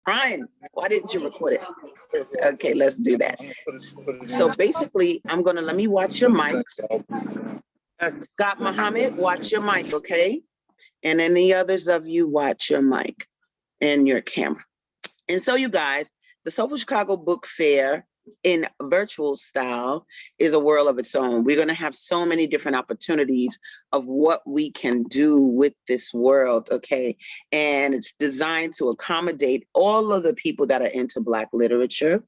Brian, why didn't you record it? Okay, let's do that. So basically, let me watch your mics. Scott Muhammad, watch your mic, okay? And any others of you, watch your mic and your camera. And so you guys, the Soulful Chicago Book Fair in virtual style is a world of its own. We're going to have so many different opportunities of what we can do with this world, okay? And it's designed to accommodate all of the people that are into Black literature.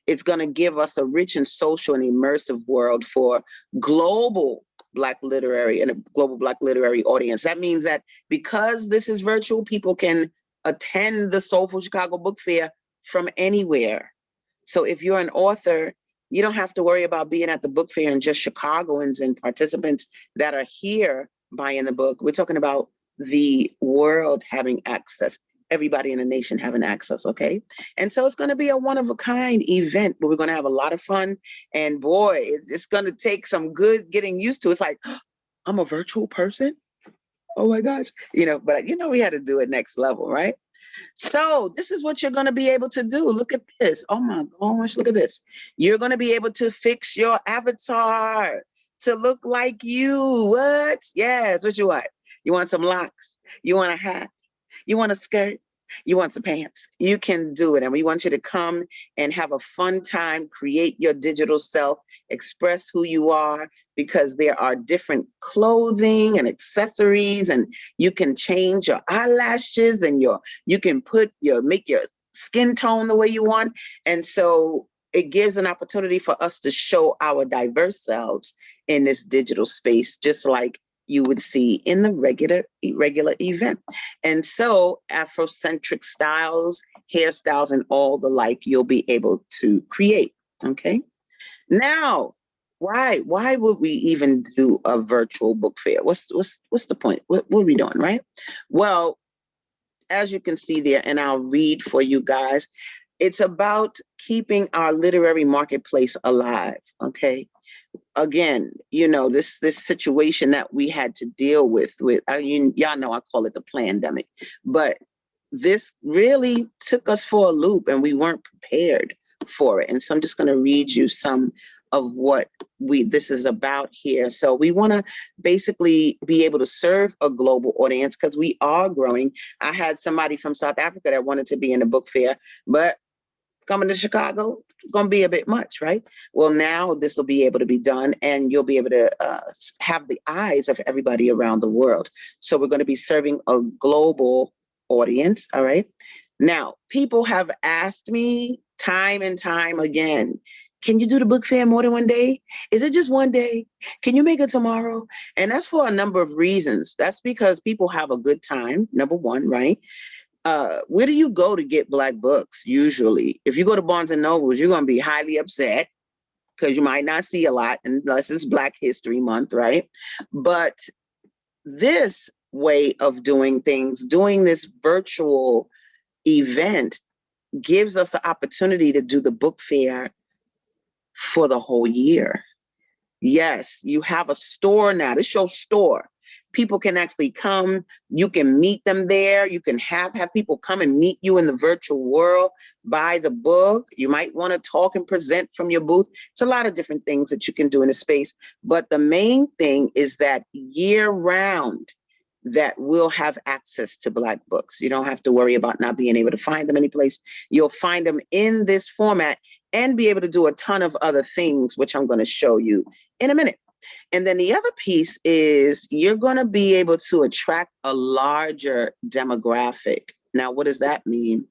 It's going to give us a rich and social and immersive world for global Black literary and a global Black literary audience. That means that because this is virtual, people can attend the Soulful Chicago Book Fair from anywhere. So if you're an author, you don't have to worry about being at the book fair and just Chicagoans and participants that are here buying the book. We're talking about the world having access, everybody in the nation having access, okay? And so it's going to be a one-of-a-kind event, but we're going to have a lot of fun. And boy, it's going to take some good getting used to. It's like, I'm a virtual person? Oh my gosh. But we had to do it next level, right? So this is what you're going to be able to do. Look at this. Oh my gosh, look at this. You're going to be able to fix your avatar to look like you. What? Yes, what you want? You want some locks? You want a hat? You want a skirt? You want some pants? You can do it. And we want you to come and have a fun time, create your digital self, express who you are, because there are different clothing and accessories, and you can change your eyelashes and you can make your skin tone the way you want. And so it gives an opportunity for us to show our diverse selves in this digital space, just like you would see in the regular event. And so Afrocentric styles, hairstyles, and all the like, you'll be able to create, okay? Now, why would we even do a virtual book fair? What's the point? What are we doing, right? Well, as you can see there, and I'll read for you guys, it's about keeping our literary marketplace alive, okay? Again, this situation that we had to deal with y'all know I call it the pandemic, but this really took us for a loop and we weren't prepared for it. And so I'm just going to read you some of what this is about here. So we want to basically be able to serve a global audience because we are growing. I had somebody from South Africa that wanted to be in the book fair, but coming to Chicago, it's going to be a bit much, right? Well, now this will be able to be done and you'll be able to have the eyes of everybody around the world. So we're going to be serving a global audience, all right? Now, people have asked me time and time again, can you do the book fair more than one day? Is it just one day? Can you make it tomorrow? And that's for a number of reasons. That's because people have a good time, number one, right? Where do you go to get Black books? Usually, if you go to Barnes and Nobles, you're going to be highly upset because you might not see a lot unless it's Black History Month, right? But this way of doing things, doing this virtual event, gives us an opportunity to do the book fair for the whole year. Yes, you have a store now. This is your store. People can actually come. You can meet them there. You can have people come and meet you in the virtual world, buy the book. You might want to talk and present from your booth. It's a lot of different things that you can do in the space. But the main thing is that year round, that we'll have access to Black books. You don't have to worry about not being able to find them anyplace. You'll find them in this format and be able to do a ton of other things, which I'm going to show you in a minute. And then the other piece is you're going to be able to attract a larger demographic. Now, what does that mean?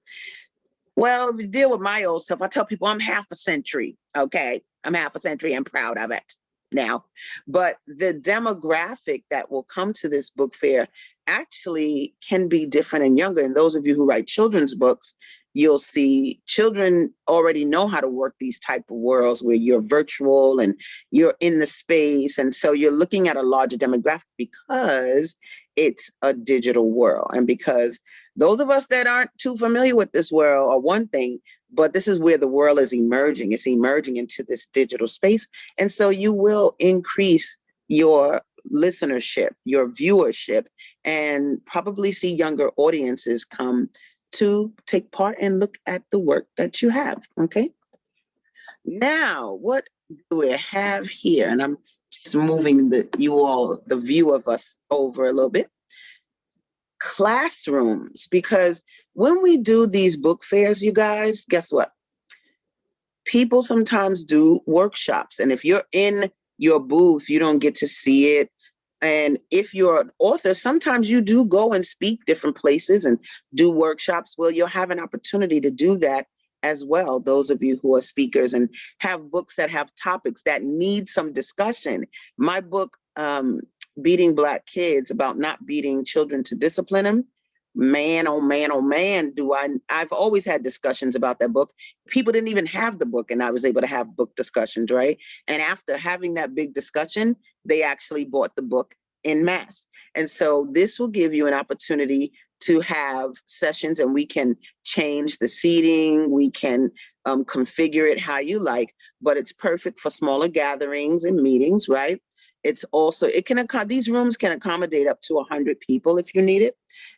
Well, if you deal with my old self, I tell people I'm half a century, okay? I'm half a century and proud of it now. But the demographic that will come to this book fair actually can be different and younger. And those of you who write children's books, you'll see children already know how to work these type of worlds where you're virtual and you're in the space. And so you're looking at a larger demographic because it's a digital world. And because those of us that aren't too familiar with this world are one thing, but this is where the world is emerging. It's emerging into this digital space. And so you will increase your listenership, your viewership, and probably see younger audiences come to take part and look at the work that you have, okay? Now, what do we have here? And I'm just moving the view of us over a little bit. Classrooms, because when we do these book fairs, you guys, guess what? People sometimes do workshops, and if you're in your booth, you don't get to see it. And if you're an author, sometimes you do go and speak different places and do workshops. Well, you'll have an opportunity to do that as well. Those of you who are speakers and have books that have topics that need some discussion. My book, Beating Black Kids, about not beating children to discipline them. Man, oh man, oh man, I've always had discussions about that book. People didn't even have the book, and I was able to have book discussions, right? And after having that big discussion, they actually bought the book en masse. And so this will give you an opportunity to have sessions, and we can change the seating, we can configure it how you like, but it's perfect for smaller gatherings and meetings, right? It's also, these rooms can accommodate up to 100 people if you need it.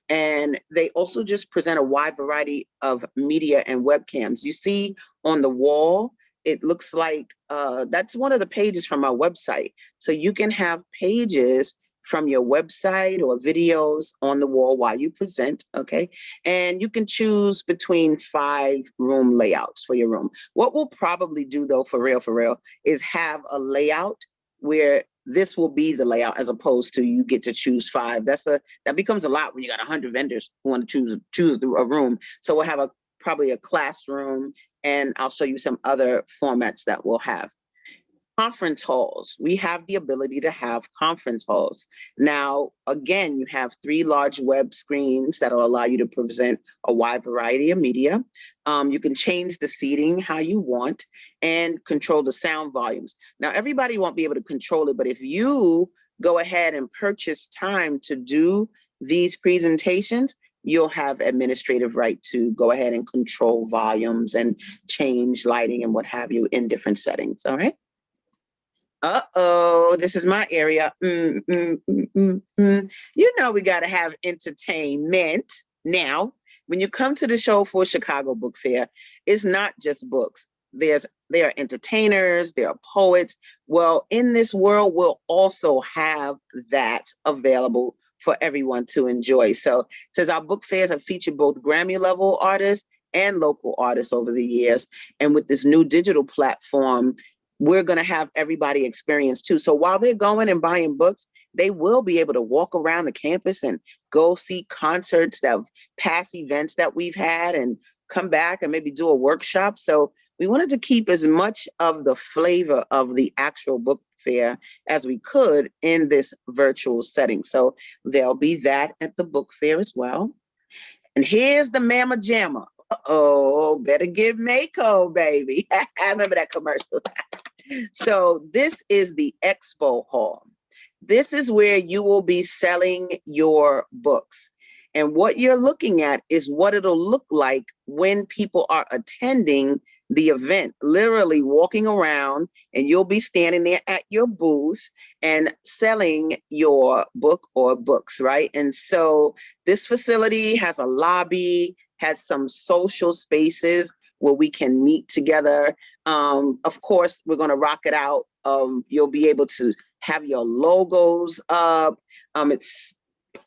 And they also just present a wide variety of media and webcams. You see on the wall, it looks like that's one of the pages from our website. So you can have pages from your website or videos on the wall while you present, okay? And you can choose between 5 room layouts for your room. What we'll probably do though, for real, is have a layout where this will be the layout as opposed to you get to choose 5. That becomes a lot when you got 100 vendors who want to choose a room. So we'll have probably a classroom, and I'll show you some other formats that we'll have. Conference halls. We have the ability to have conference halls. Now, again, you have 3 large web screens that will allow you to present a wide variety of media. You can change the seating how you want and control the sound volumes. Now, everybody won't be able to control it, but if you go ahead and purchase time to do these presentations, you'll have administrative right to go ahead and control volumes and change lighting and what have you in different settings, all right? Uh-oh, this is my area. You know we got to have entertainment. Now, when you come to the Soulful Chicago Book Fair, it's not just books. There are entertainers, there are poets. Well, in this world, we'll also have that available for everyone to enjoy. So it says our book fairs have featured both Grammy-level artists and local artists over the years. And with this new digital platform, we're going to have everybody experience too. So while they're going and buying books, they will be able to walk around the campus and go see concerts of past events that we've had and come back and maybe do a workshop. So we wanted to keep as much of the flavor of the actual book fair as we could in this virtual setting. So there'll be that at the book fair as well. And here's the Mama Jamma. Oh, better give Mako, baby. I remember that commercial. So this is the Expo Hall. This is where you will be selling your books. And what you're looking at is what it'll look like when people are attending the event, literally walking around, and you'll be standing there at your booth and selling your book or books, right? And so this facility has a lobby, has some social spaces where we can meet together. Of course, we're going to rock it out. You'll be able to have your logos up. It's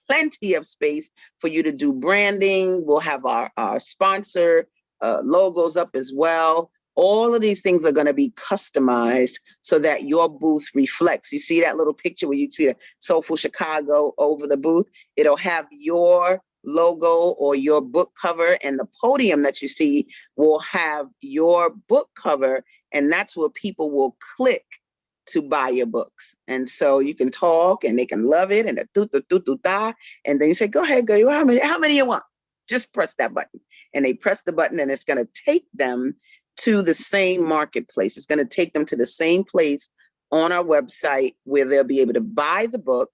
plenty of space for you to do branding. We'll have our sponsor logos up as well. All of these things are going to be customized so that your booth reflects. You see that little picture where you see the Soulful Chicago over the booth? It'll have your logo or your book cover, and the podium that you see will have your book cover, and that's where people will click to buy your books. And so you can talk and they can love it and and then you say, go ahead, girl, how many you want? Just press that button. And they press the button, and it's going to take them to the same marketplace. It's going to take them to the same place on our website where they'll be able to buy the book.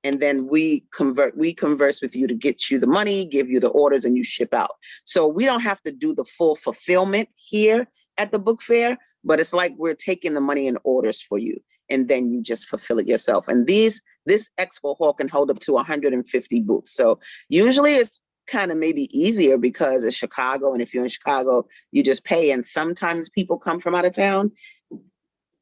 And then we converse with you to get you the money, give you the orders, and you ship out. So we don't have to do the full fulfillment here at the book fair, but it's like we're taking the money and orders for you, and then you just fulfill it yourself. And this Expo Hall can hold up to 150 booths. So usually it's kind of maybe easier because it's Chicago. And if you're in Chicago, you just pay. And sometimes people come from out of town.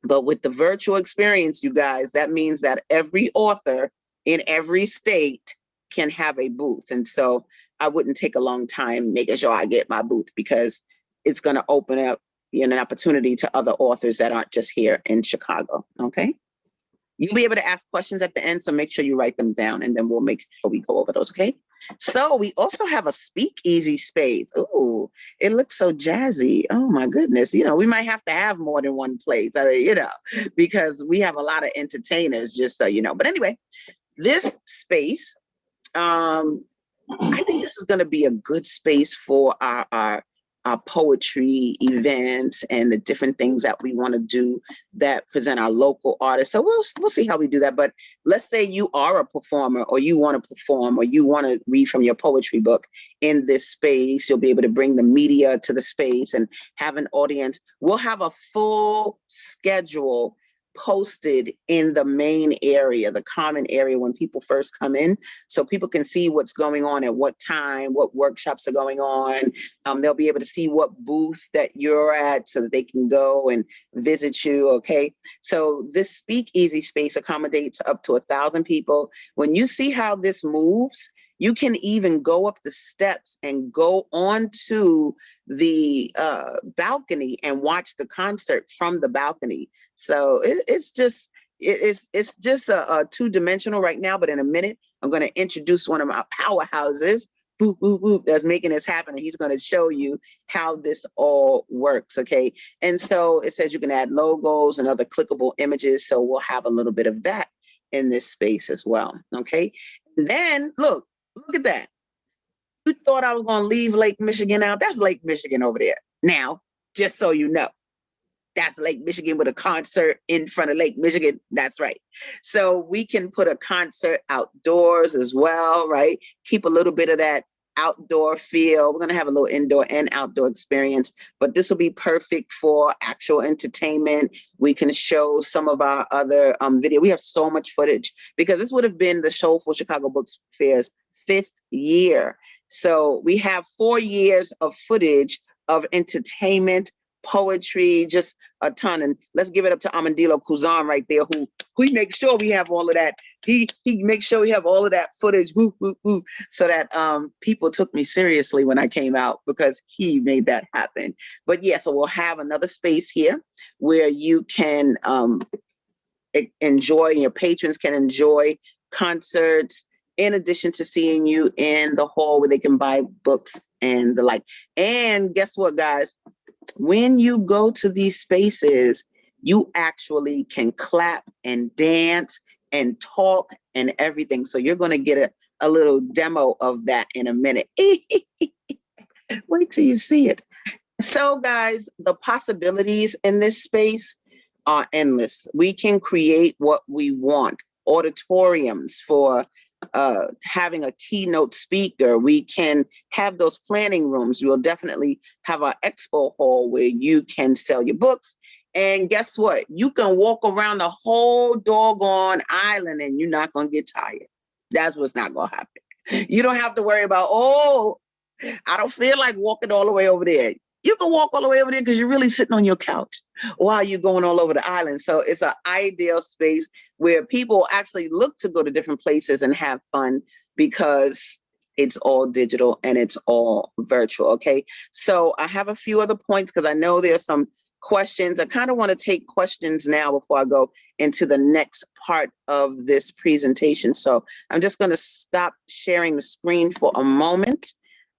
But with the virtual experience, you guys, that means that every author in every state can have a booth. And so I wouldn't take a long time making sure I get my booth, because it's going to open up, you know, an opportunity to other authors that aren't just here in Chicago. Okay. You'll be able to ask questions at the end, so make sure you write them down, and then we'll make sure we go over those, okay? So we also have a speakeasy space. Ooh, it looks so jazzy. Oh my goodness. You know, we might have to have more than one place, you know, because we have a lot of entertainers, just so you know. But anyway, this space, I think this is going to be a good space for our poetry events and the different things that we want to do that present our local artists. So we'll see how we do that. But let's say you are a performer, or you want to perform, or you want to read from your poetry book in this space. You'll be able to bring the media to the space and have an audience. We'll have a full schedule posted in the main area, the common area, when people first come in, so people can see what's going on at what time, what workshops are going on. They'll be able to see what booth that you're at, so that they can go and visit you. Okay, so this speakeasy space accommodates up to 1,000 people. When you see how this moves, you can even go up the steps and go onto the balcony and watch the concert from the balcony. So it's just a two-dimensional right now, but in a minute, I'm going to introduce one of my powerhouses, boop, boop, boop, that's making this happen. And he's going to show you how this all works, okay? And so it says you can add logos and other clickable images. So we'll have a little bit of that in this space as well, okay? And then look at that. You thought I was going to leave Lake Michigan out? That's Lake Michigan over there. Now, just so you know, that's Lake Michigan with a concert in front of Lake Michigan. That's right. So we can put a concert outdoors as well, right? Keep a little bit of that outdoor feel. We're going to have a little indoor and outdoor experience, but this will be perfect for actual entertainment. We can show some of our other video. We have so much footage, because this would have been the Soulful Chicago Book Fair's 5th year. So we have 4 years of footage of entertainment, poetry, just a ton. And let's give it up to Amandilo Kuzan right there, who makes sure we have all of that. He makes sure we have all of that footage, so that people took me seriously when I came out, because he made that happen. But yeah, so we'll have another space here where you can enjoy, your patrons can enjoy concerts, in addition to seeing you in the hall where they can buy books and the like. And guess what, guys? When you go to these spaces, you actually can clap and dance and talk and everything. So you're going to get a little demo of that in a minute. Wait till you see it. So guys, the possibilities in this space are endless. We can create what we want. Auditoriums for having a keynote speaker. We can have those planning rooms. We'll definitely have our Expo Hall where you can sell your books. And guess what? You can walk around the whole doggone island and you're not going to get tired. That's what's not going to happen. You don't have to worry about, oh, I don't feel like walking all the way over there. You can walk all the way over there because you're really sitting on your couch while you're going all over the island. So it's an ideal space where people actually look to go to different places and have fun, because it's all digital and it's all virtual. Okay. So I have a few other points, because I know there's some questions. I kind of want to take questions now before I go into the next part of this presentation. So I'm just going to stop sharing the screen for a moment,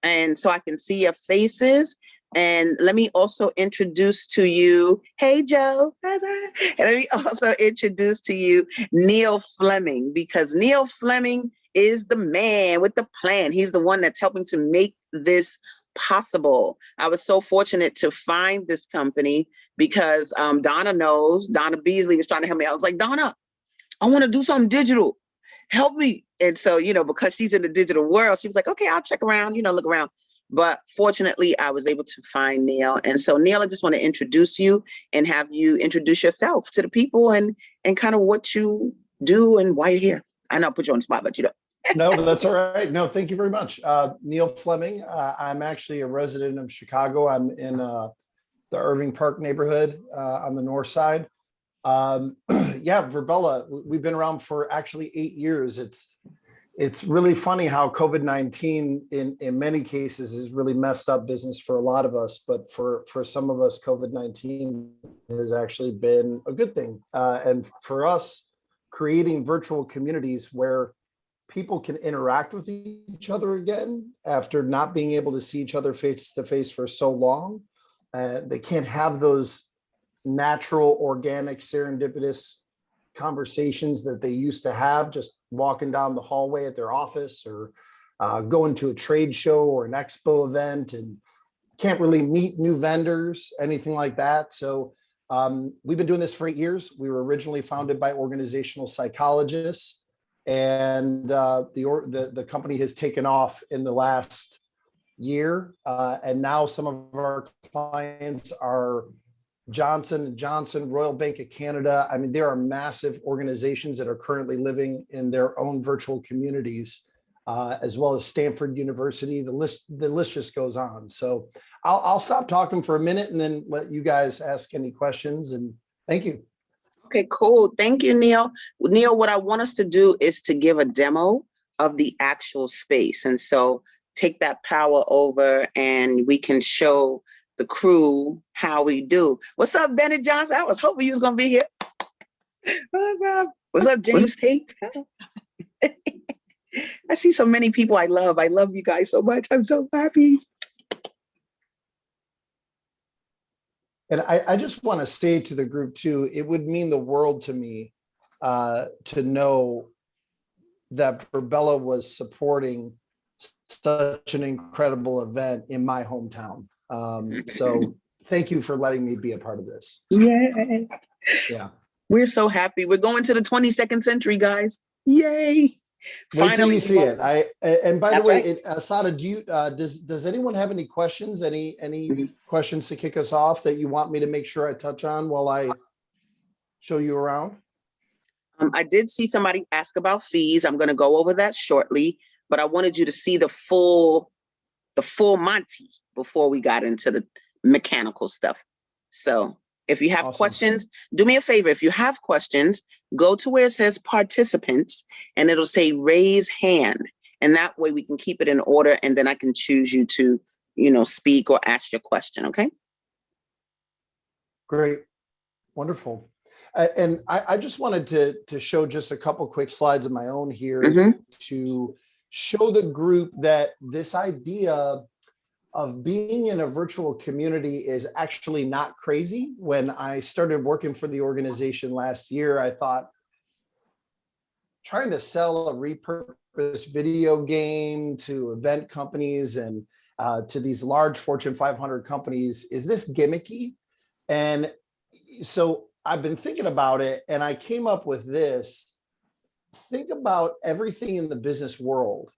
and so I can see your faces. And let me also introduce to you, hey, Joe. And let me also introduce to you Neil Fleming, because Neil Fleming is the man with the plan. He's the one that's helping to make this possible. I was so fortunate to find this company because Donna Beasley was trying to help me. I was like, Donna, I want to do something digital. Help me. And so, because she's in the digital world, she was like, okay, I'll check around, look around. But fortunately, I was able to find Neil. And so, Neil, I just want to introduce you and have you introduce yourself to the people and kind of what you do and why you're here. I know I put you on the spot, but you don't. No, that's all right. No, thank you very much. Neil Fleming. I'm actually a resident of Chicago. I'm in the Irving Park neighborhood on the north side. Yeah, Verbella, we've been around for actually 8 years. It's really funny how COVID-19 in many cases has really messed up business for a lot of us, but for some of us, COVID-19 has actually been a good thing. And for us, creating virtual communities where people can interact with each other again after not being able to see each other face to face for so long. They can't have those natural, organic, serendipitous conversations that they used to have just walking down the hallway at their office or going to a trade show or an expo event, and can't really meet new vendors, anything like that. So we've been doing this for 8 years. We were originally founded by organizational psychologists, and the company has taken off in the last year. And now some of our clients are Johnson & Johnson, Royal Bank of Canada. I mean, there are massive organizations that are currently living in their own virtual communities, as well as Stanford University. The list just goes on. So I'll stop talking for a minute and then let you guys ask any questions. And thank you. Okay, cool. Thank you, Neil. Neil, what I want us to do is to give a demo of the actual space. And so take that power over and we can show the crew how we do. What's up, Bennett Johnson? I was hoping you was going to be here. What's up? What's up, James Tate? I see so many people I love. I love you guys so much. I'm so happy. And I just want to say to the group too, it would mean the world to me to know that Verbella was supporting such an incredible event in my hometown. So thank you for letting me be a part of this. Yeah. We're so happy. We're going to the 22nd century, guys. Yay. Wait till you see it. And by the way, right. Asada, do you does anyone have any questions? Any questions to kick us off that you want me to make sure I touch on while I show you around? I did see somebody ask about fees. I'm going to go over that shortly, but I wanted you to see the full Monty before we got into the mechanical stuff. So if you have questions, do me a favor. If you have questions, go to where it says participants and it'll say raise hand. And that way we can keep it in order. And then I can choose you to, speak or ask your question. Okay. Great. Wonderful. And I just wanted to show just a couple quick slides of my own here to show the group that this idea of being in a virtual community is actually not crazy. When I started working for the organization last year, I thought trying to sell a repurposed video game to event companies and to these large Fortune 500 companies, is this gimmicky? And so I've been thinking about it and I came up with this. Think about everything in the business world.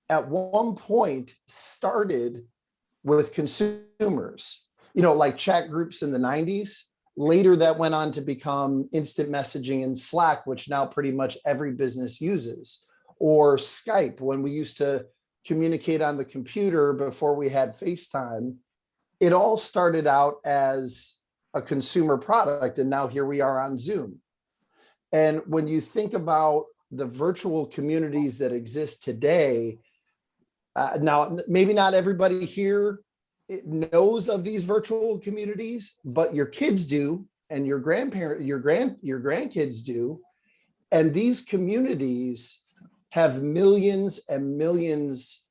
At one point started with consumers, like chat groups in the 90s. Later that went on to become instant messaging and Slack, which now pretty much every business uses, or Skype when we used to communicate on the computer before we had FaceTime. It all started out as a consumer product, and now here we are on Zoom. And when you think about the virtual communities that exist today, now, maybe not everybody here knows of these virtual communities, but your kids do, and your grandkids do. And these communities have millions and millions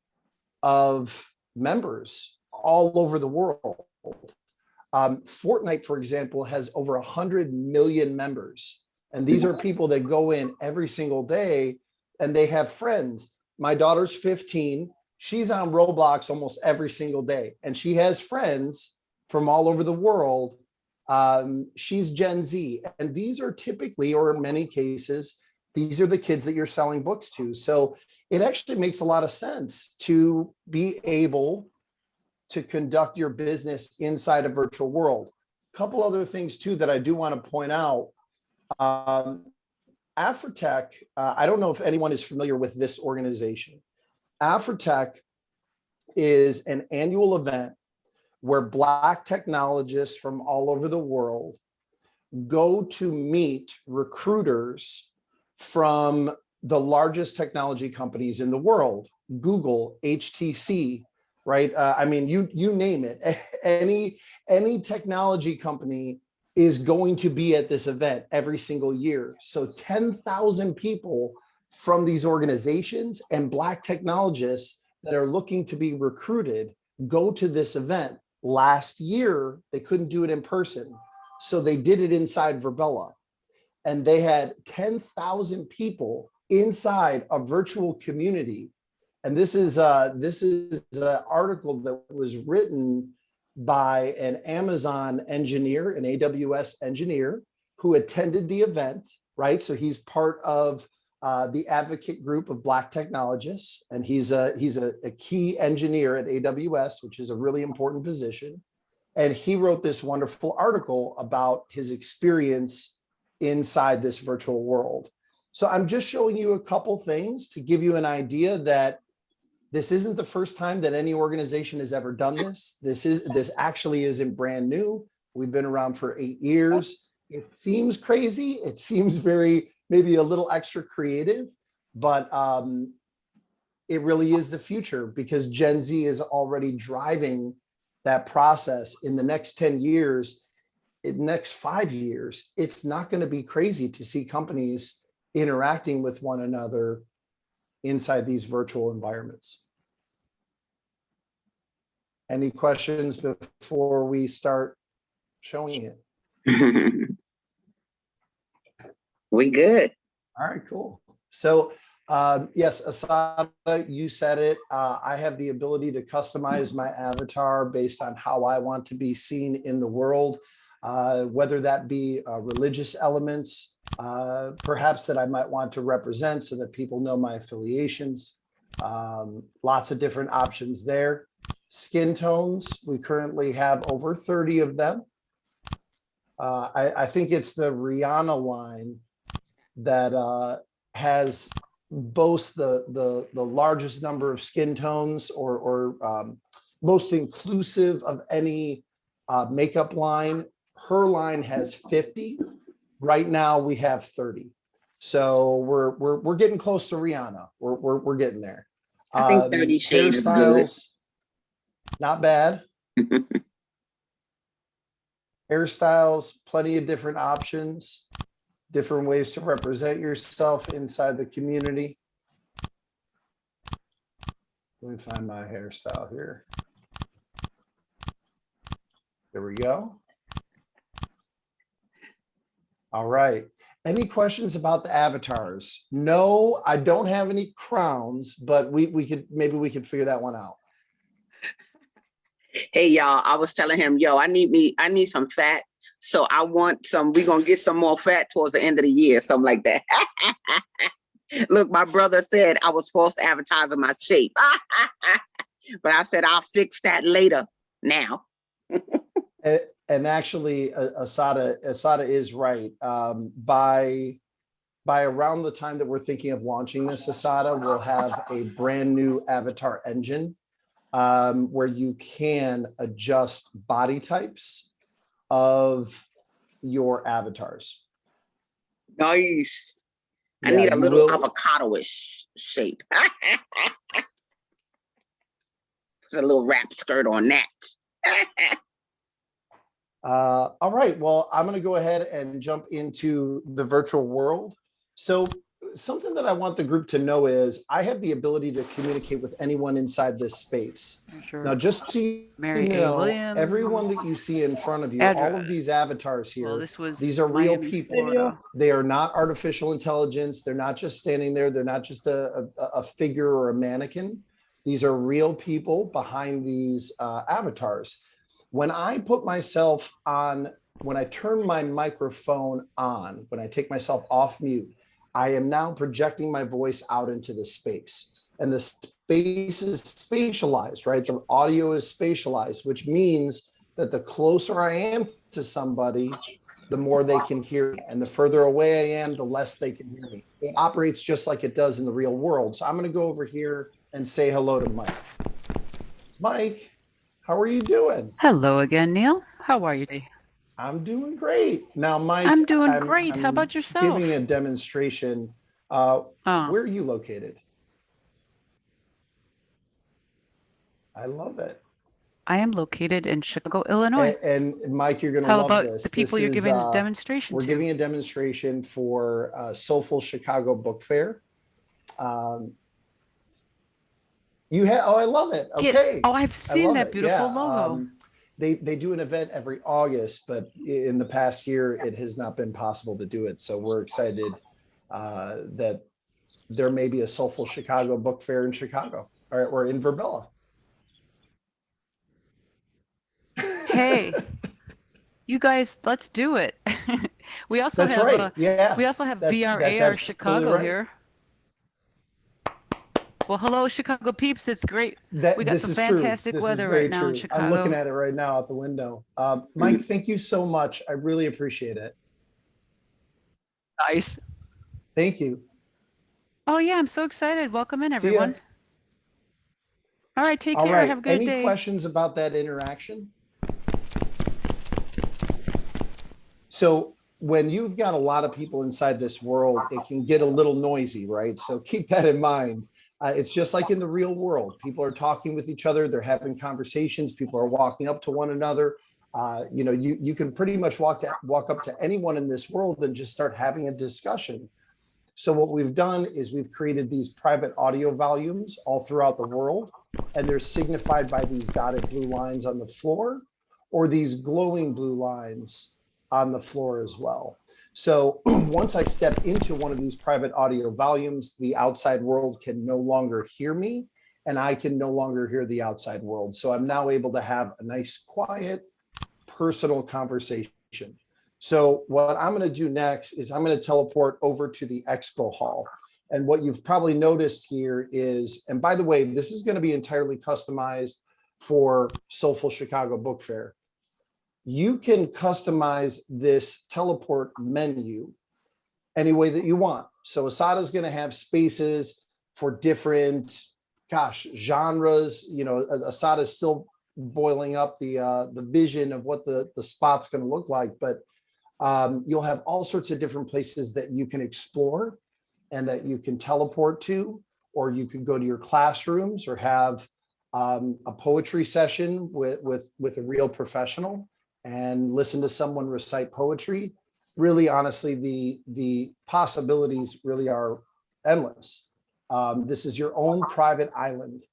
of members all over the world. Fortnite, for example, has over 100 million members. And these are people that go in every single day and they have friends. My daughter's 15. She's on Roblox almost every single day, and she has friends from all over the world. She's Gen Z, and these are typically, or in many cases, these are the kids that you're selling books to. So it actually makes a lot of sense to be able to conduct your business inside a virtual world. A couple other things too that I do want to point out. Afrotech, I don't know if anyone is familiar with this organization. Afrotech is an annual event where Black technologists from all over the world go to meet recruiters from the largest technology companies in the world, Google, HTC, right? I mean, you name it. Any technology company is going to be at this event every single year. So 10,000 people from these organizations and Black technologists that are looking to be recruited go to this event. Last year, they couldn't do it in person, so they did it inside Verbella. And they had 10,000 people inside a virtual community. And this is an article that was written by an Amazon engineer, an AWS engineer, who attended the event, right? So he's part of the advocate group of Black technologists, and he's a key engineer at AWS, which is a really important position. And he wrote this wonderful article about his experience inside this virtual world. So I'm just showing you a couple things to give you an idea that this isn't the first time that any organization has ever done this. This actually isn't brand new. We've been around for 8 years. It seems crazy. It seems maybe a little extra creative, but it really is the future, because Gen Z is already driving that process. In the next 10 years, in the next 5 years, it's not going to be crazy to see companies interacting with one another inside these virtual environments. Any questions before we start showing it? We good. All right, cool. So yes, Asada, you said it. I have the ability to customize my avatar based on how I want to be seen in the world, whether that be religious elements, perhaps that I might want to represent so that people know my affiliations. Lots of different options there. Skin tones, we currently have over 30 of them. I think it's the Rihanna line that has boasts the largest number of skin tones, or most inclusive of any makeup line. Her line has 50. Right now we have 30. So we're getting close to Rihanna. We're getting there. I think 30 shades is good. Not bad. Hairstyles, plenty of different options, different ways to represent yourself inside the community. Let me find my hairstyle here. There we go. All right. Any questions about the avatars? No, I don't have any crowns, but we could figure that one out. Hey y'all, I was telling him, yo, I need some fat. So I want some, we're gonna get some more fat towards the end of the year, something like that. Look, my brother said I was false advertising my shape. But I said, I'll fix that later now. And actually, Asada is right. By around the time that we're thinking of launching this, Asada will have a brand new avatar engine where you can adjust body types of your avatars. Nice. I Yeah, need a little avocado-ish shape. There's a little wrap skirt on that. All right, well, I'm going to go ahead and jump into the virtual world. So something that I want the group to know is I have the ability to communicate with anyone inside this space. Sure. Now, just so you know, everyone that you see in front of you, all of these avatars here, these are real people. Florida. They are not artificial intelligence. They're not just standing there. They're not just a figure or a mannequin. These are real people behind these avatars. When I put myself on, when I turn my microphone on, when I take myself off mute, I am now projecting my voice out into the space, and the space is spatialized, right? The audio is spatialized, which means that the closer I am to somebody, the more they can hear me. And the further away I am, the less they can hear me. It operates just like it does in the real world. So I'm going to go over here and say hello to Mike. Mike, how are you doing? Hello again, Neil. How are you today? I'm doing great. Now, Mike, I'm doing great. How about yourself? Giving a demonstration. Where are you located? I love it. I am located in Chicago, Illinois. And Mike, you're going to How love about this. the people This you're is, giving a demonstration We're to? giving a demonstration for Soulful Chicago Book Fair. You have, oh, I love it. Okay. Oh, I've seen that beautiful logo. They do an event every August, but in the past year, it has not been possible to do it. So we're excited that there may be a Soulful Chicago Book Fair in Chicago or in Verbella. Hey, you guys, let's do it. We also That's have right. Yeah. we also have That's VRAR Chicago right. here. Well, hello, Chicago peeps. It's great. We got This some is fantastic true. weather right now in I'm Chicago. looking at it right now out the window. Mike, thank you so much. I really appreciate it. Nice. Thank you. Oh yeah, I'm so excited. Welcome in, See ya. everyone. All right, take All care. right. Have a good day. Any questions about that interaction? So when you've got a lot of people inside this world, it can get a little noisy, right? So keep that in mind. It's just like in the real world. People are talking with each other. They're having conversations. People are walking up to one another. You can pretty much walk up to anyone in this world and just start having a discussion. So what we've done is we've created these private audio volumes all throughout the world, and they're signified by these dotted blue lines on the floor or these glowing blue lines on the floor as well. So once I step into one of these private audio volumes, the outside world can no longer hear me, and I can no longer hear the outside world. So I'm now able to have a nice, quiet, personal conversation. So what I'm going to do next is I'm going to teleport over to the Expo Hall. And what you've probably noticed here is, and by the way, this is going to be entirely customized for Soulful Chicago Book Fair. You can customize this teleport menu any way that you want. So Asada is going to have spaces for different, genres. You know, Asada is still boiling up the vision of what the spot's going to look like, but you'll have all sorts of different places that you can explore and that you can teleport to, or you can go to your classrooms or have a poetry session with a real professional and listen to someone recite poetry. Really, honestly, the possibilities really are endless. This is your own private island.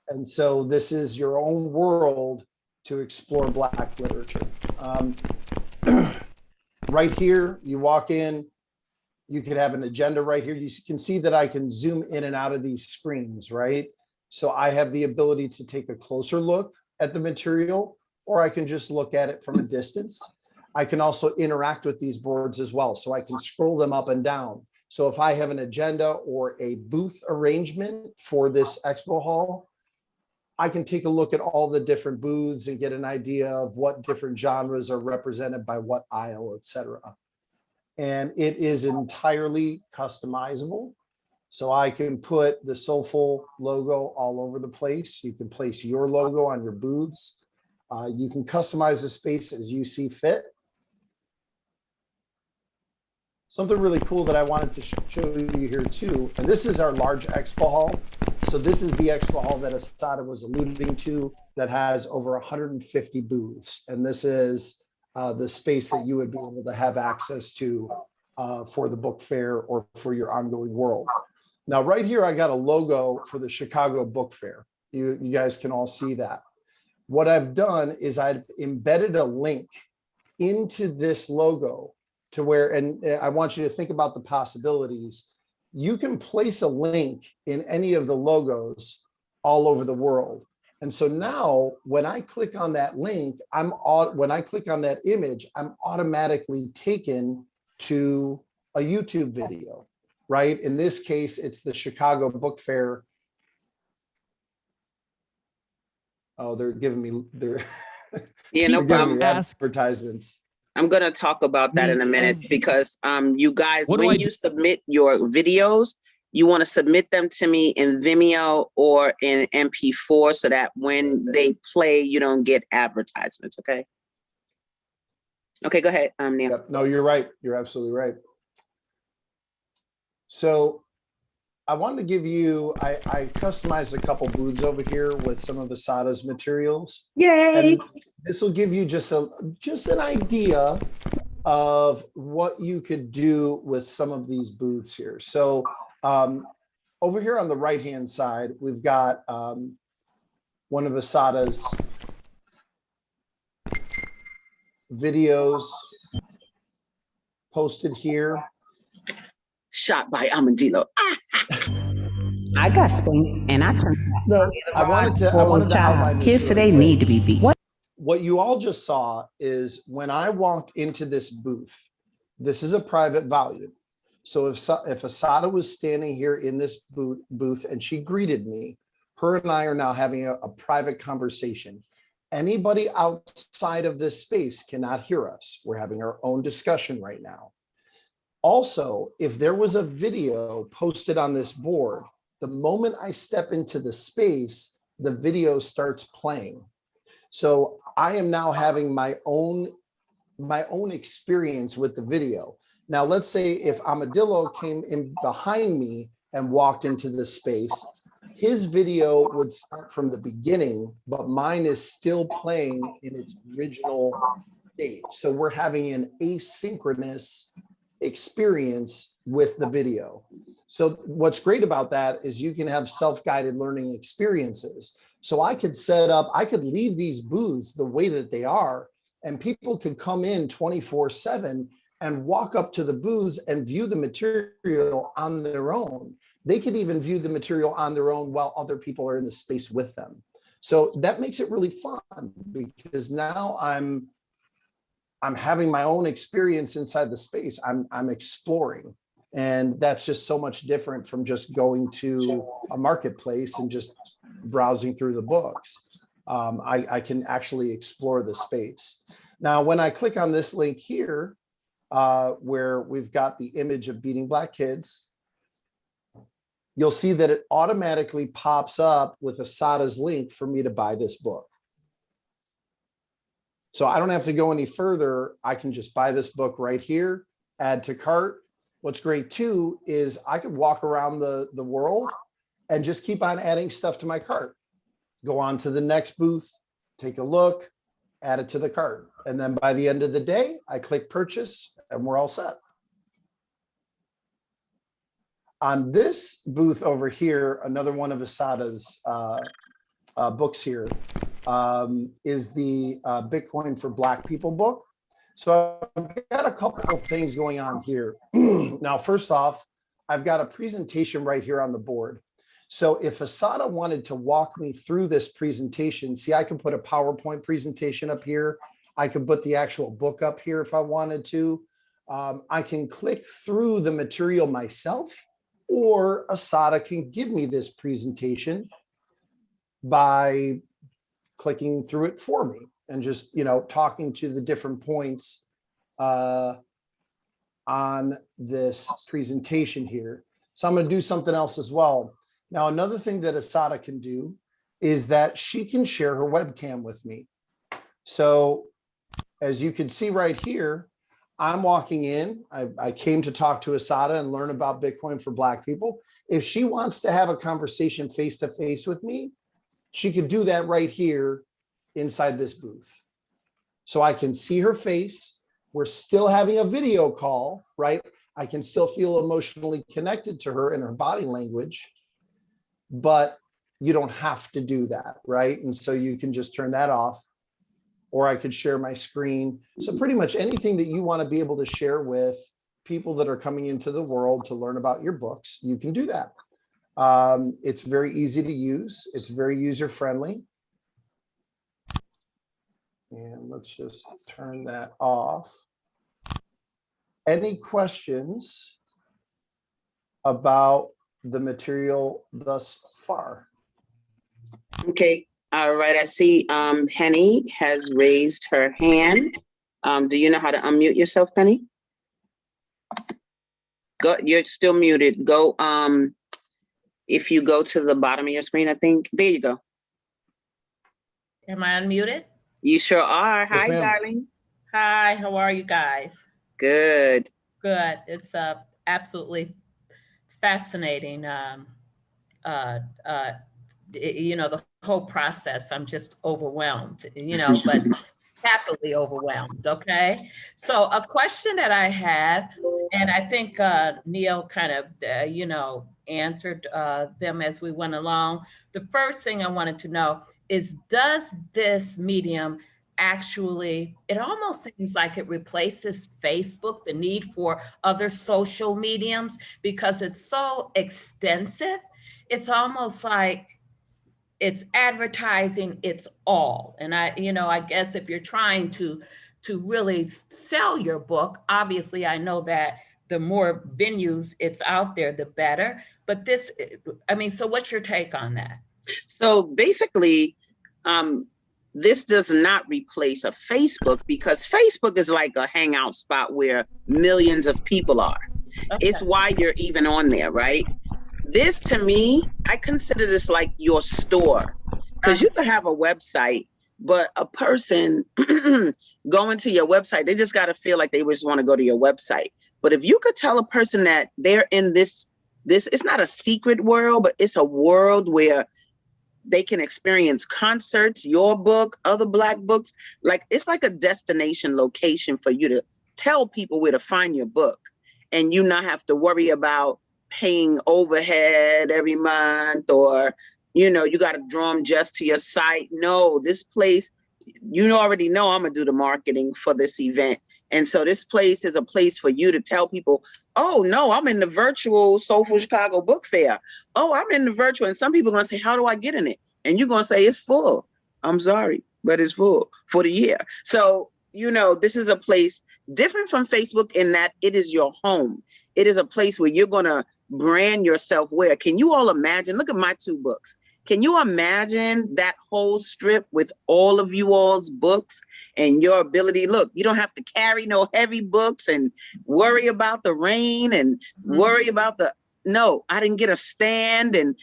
And so this is your own world to explore Black literature. Right here, you walk in, you could have an agenda right here. You can see that I can zoom in and out of these screens, right? So I have the ability to take a closer look at the material, or I can just look at it from a distance. I can also interact with these boards as well. So I can scroll them up and down. So if I have an agenda or a booth arrangement for this expo hall, I can take a look at all the different booths and get an idea of what different genres are represented by what aisle, etc. And it is entirely customizable. So I can put the Soulful logo all over the place. You can place your logo on your booths. You can customize the space as you see fit. Something really cool that I wanted to show you here too, and this is our large expo hall. So this is the expo hall that Asada was alluding to that has over 150 booths. And this is the space that you would be able to have access to for the book fair or for your ongoing world. Now, right here, I got a logo for the Chicago Book Fair. You guys can all see that. What I've done is I've embedded a link into this logo to where, and I want you to think about the possibilities. You can place a link in any of the logos all over the world. And so now when I click on that link, when I click on that image, I'm automatically taken to a YouTube video, right? In this case, it's the Chicago Book Fair. Oh, they're giving me, Yeah, no problem. Advertisements. I'm gonna talk about that in a minute because you guys, What do when I you submit your videos, you want to submit them to me in Vimeo or in MP4 so that when they play, you don't get advertisements. Okay. Okay, go ahead, Neil. Yep. No, you're right. You're absolutely right. So I wanted to give you, I customized a couple booths over here with some of Asada's materials. Yay. And this will give you just an idea of what you could do with some of these booths here. So over here on the right-hand side, we've got one of Asada's videos posted here. Shot by Armadillo. I got spanked and I turned. No, I wanted to outline this Kids really today quick. need to be beat. What you all just saw is when I walked into this booth, this is a private volume. So if Asada was standing here in this booth and she greeted me, her and I are now having a private conversation. Anybody outside of this space cannot hear us. We're having our own discussion right now. Also, if there was a video posted on this board, the moment I step into the space, the video starts playing. So I am now having my own experience with the video. Now, let's say if Armadillo came in behind me and walked into the space, his video would start from the beginning, but mine is still playing in its original state. So we're having an asynchronous experience with the video. So what's great about that is you can have self-guided learning experiences. So I could leave these booths the way that they are, and people could come in 24/7 and walk up to the booths and view the material on their own. They could even view the material on their own while other people are in the space with them. So that makes it really fun because now I'm having my own experience inside the space. I'm exploring. And that's just so much different from just going to a marketplace and just browsing through the books. I can actually explore the space. Now, when I click on this link here, where we've got the image of beating black kids, you'll see that it automatically pops up with Asada's link for me to buy this book. So I don't have to go any further. I can just buy this book right here, add to cart. What's great too is I could walk around the world and just keep on adding stuff to my cart. Go on to the next booth, take a look, add it to the cart. And then by the end of the day, I click purchase and we're all set. On this booth over here, another one of Asada's books here is the Bitcoin for Black People book. So I've got a couple of things going on here. Now, first off, I've got a presentation right here on the board. So if Asada wanted to walk me through this presentation, see, I can put a PowerPoint presentation up here. I could put the actual book up here if I wanted to. I can click through the material myself, or Asada can give me this presentation by clicking through it for me and just, talking to the different points on this presentation here. So I'm going to do something else as well. Now, another thing that Asada can do is that she can share her webcam with me. So as you can see right here, I'm walking in. I came to talk to Asada and learn about Bitcoin for Black people. If she wants to have a conversation face-to-face with me, she could do that right here inside this booth. So I can see her face. We're still having a video call, right? I can still feel emotionally connected to her in her body language, but you don't have to do that, right? And so you can just turn that off, or I could share my screen. So pretty much anything that you want to be able to share with people that are coming into the world to learn about your books, you can do that. It's very easy to use. It's very user-friendly. And let's just turn that off. Any questions about the material thus far? Okay, all right, I see Henny has raised her hand. Do you know how to unmute yourself, Penny? Go, you're still muted. Go, if you go to the bottom of your screen, I think, there you go. Am I unmuted? You sure are. Yes, Hi, ma'am. darling. Hi, how are you guys? Good. Good. It's absolutely fascinating. You know, the whole process, I'm just overwhelmed, you know, but happily overwhelmed, okay? So a question that I have, and I think Neil kind of, you know, answered them as we went along. The first thing I wanted to know is, does this medium actually, it almost seems like it replaces Facebook, the need for other social mediums, because it's so extensive. It's almost like it's advertising its all. And I, you know, I guess if you're trying to really sell your book, obviously I know that the more venues it's out there, the better. But this, I mean, so what's your take on that? So basically, this does not replace a Facebook, because Facebook is like a hangout spot where millions of people are. Okay. It's why you're even on there, right? This, to me, I consider this like your store, because you could have a website, but a person going to your website, they just got to feel like they just want to go to your website. But if you could tell a person that they're in this, it's not a secret world, but it's a world where they can experience concerts, your book, other Black books. Like, it's like a destination location for you to tell people where to find your book, and you not have to worry about paying overhead every month, or, you know, you got to draw them just to your site. No, this place, you already know I'm going to do the marketing for this event. And so this place is a place for you to tell people, oh, no, I'm in the virtual Soulful Chicago Book Fair. Oh, I'm in the virtual. And some people are going to say, how do I get in it? And you're going to say, it's full. I'm sorry, but it's full for the year. So, you know, this is a place different from Facebook in that it is your home. It is a place where you're going to brand yourself where. Can you all imagine? Look at my 2 books. Can you imagine that whole strip with all of you all's books and your ability? Look, you don't have to carry no heavy books and worry about the rain and worry about no, I didn't get a stand. And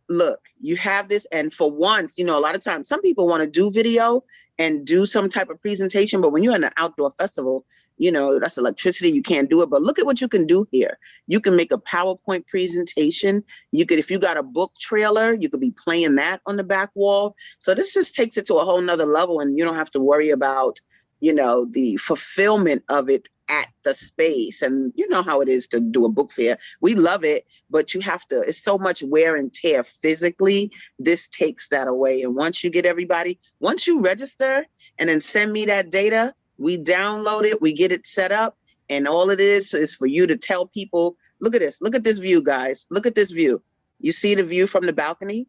look, you have this. And for once, you know, a lot of times, some people want to do video and do some type of presentation, but when you're in an outdoor festival, you know, that's electricity, you can't do it. But look at what you can do here. You can make a PowerPoint presentation. You could, if you got a book trailer, you could be playing that on the back wall. So this just takes it to a whole nother level, and you don't have to worry about, you know, the fulfillment of it at the space. And you know how it is to do a book fair. We love it, but you have to, it's so much wear and tear physically. This takes that away. And once you get everybody, once you register and then send me that data, we download it, we get it set up, and all it is for you to tell people, look at this. Look at this view, guys. Look at this view. You see the view from the balcony?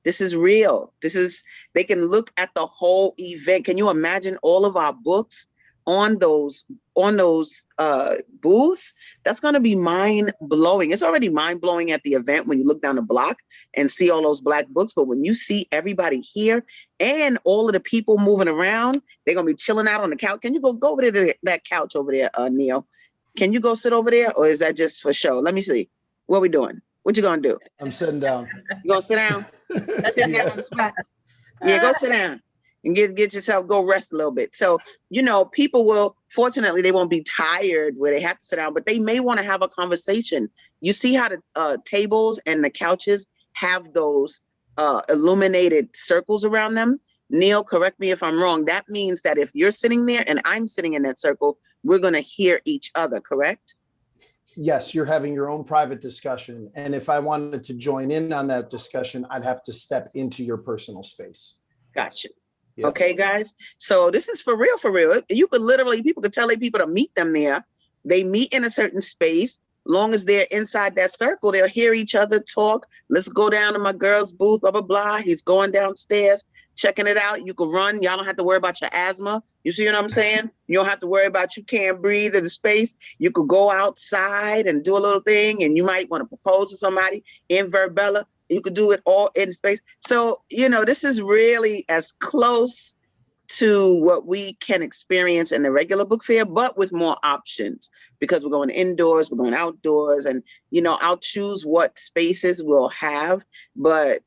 This is real. This is, they can look at the whole event. Can you imagine all of our books on those booths? That's going to be mind blowing. It's already mind blowing at the event when you look down the block and see all those Black books. But when you see everybody here and all of the people moving around, they're going to be chilling out on the couch. Can you go over there to that couch over there, Neil? Can you go sit over there, or is that just for show? Let me see. What are we doing? What you gonna do? I'm sitting down. You gonna sit down? Sit down on the spot. Yeah, go sit down and get yourself, go rest a little bit. So, you know, people will, fortunately, they won't be tired where they have to sit down, but they may want to have a conversation. You see how the tables and the couches have those illuminated circles around them? Neil, correct me if I'm wrong. That means that if you're sitting there and I'm sitting in that circle, we're going to hear each other, correct? Yes, you're having your own private discussion. And if I wanted to join in on that discussion, I'd have to step into your personal space. Gotcha. Yeah. Okay, guys. So this is for real, for real. You could literally, people could tell their people to meet them there. They meet in a certain space. Long as they're inside that circle, they'll hear each other talk. Let's go down to my girl's booth, blah, blah, blah. He's going downstairs, checking it out. You can run. Y'all don't have to worry about your asthma. You see what I'm saying? You don't have to worry about you can't breathe in the space. You could go outside and do a little thing, and you might want to propose to somebody in verbella. You could do it all in space. So, you know, this is really as close to what we can experience in the regular book fair, but with more options, because we're going indoors, we're going outdoors, and, you know, I'll choose what spaces we'll have, but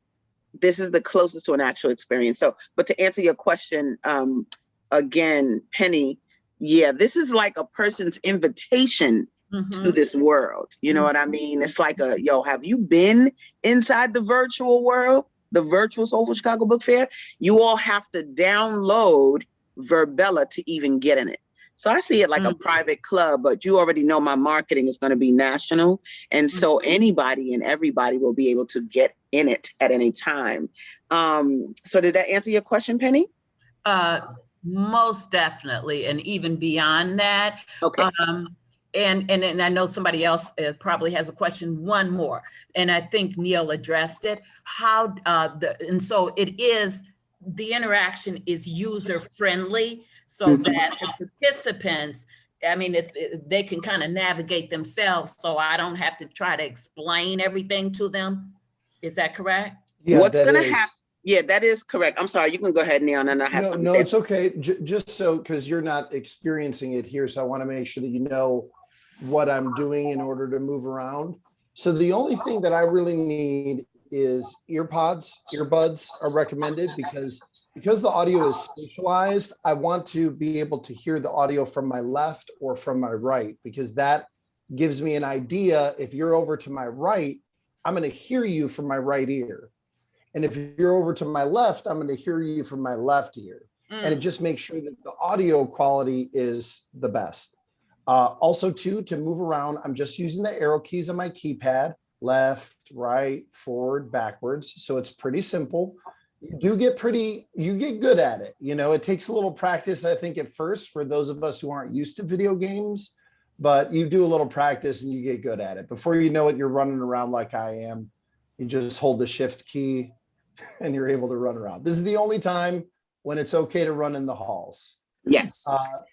this is the closest to an actual experience. So, but to answer your question, again, Penny, yeah, this is like a person's invitation to this world. You know what I mean? It's like a, yo, have you been inside the virtual world? The virtual Soulful Chicago Book Fair? You all have to download Verbella to even get in it. So I see it like a private club, but you already know my marketing is going to be national. And so anybody and everybody will be able to get in it at any time. So did that answer your question, Penny? Most definitely. And even beyond that. Okay. And I know somebody else probably has a question, one more, and I think Neil addressed it. How and so it is, the interaction is user friendly, so that the participants, I mean, they can kind of navigate themselves, so I don't have to try to explain everything to them. Is that correct? Yeah, What's that going to is. happen? Yeah, that is correct. I'm sorry. You can go ahead, Neil, and I have something to No, say. it's okay. Just so, because you're not experiencing it here, so I want to make sure that you know what I'm doing in order to move around. So the only thing that I really need is earbuds are recommended because the audio is spatialized. I want to be able to hear the audio from my left or from my right, because that gives me an idea. If you're over to my right, I'm going to hear you from my right ear. And if you're over to my left, I'm going to hear you from my left ear. And it just makes sure that the audio quality is the best. Also, too, to move around, I'm just using the arrow keys on my keypad, left, right, forward, backwards. So it's pretty simple. You get good at it. You know, it takes a little practice, I think, at first for those of us who aren't used to video games, but you do a little practice and you get good at it. Before you know it, you're running around like I am. You just hold the shift key and you're able to run around. This is the only time when it's okay to run in the halls. Yes.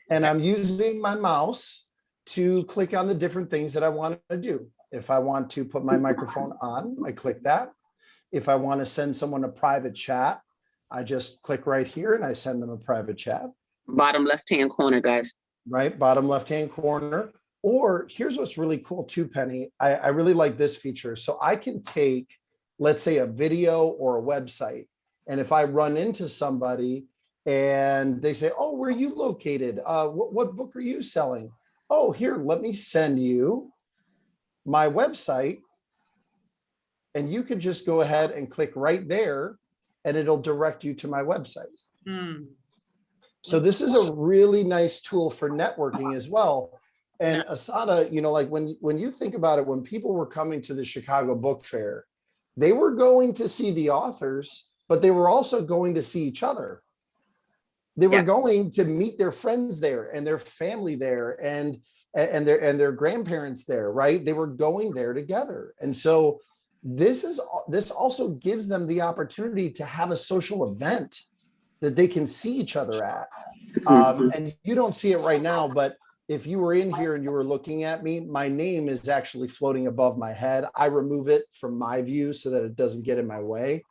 And I'm using my mouse to click on the different things that I want to do. If I want to put my microphone on, I click that. If I want to send someone a private chat, I just click right here and I send them a private chat. Bottom left-hand corner, guys. Right, bottom left-hand corner. Or here's what's really cool too, Penny. I really like this feature. So I can take, let's say, a video or a website. And if I run into somebody and they say, oh, where are you located? What book are you selling? Oh, here, let me send you my website. And you could just go ahead and click right there and it'll direct you to my website. So this is a really nice tool for networking as well. And Asada, you know, like when you think about it, when people were coming to the Chicago Book Fair, they were going to see the authors, but they were also going to see each other. They were going to meet their friends there and their family there and their grandparents there, right? They were going there together. And so this also gives them the opportunity to have a social event that they can see each other at. And you don't see it right now, but if you were in here and you were looking at me, my name is actually floating above my head. I remove it from my view so that it doesn't get in my way.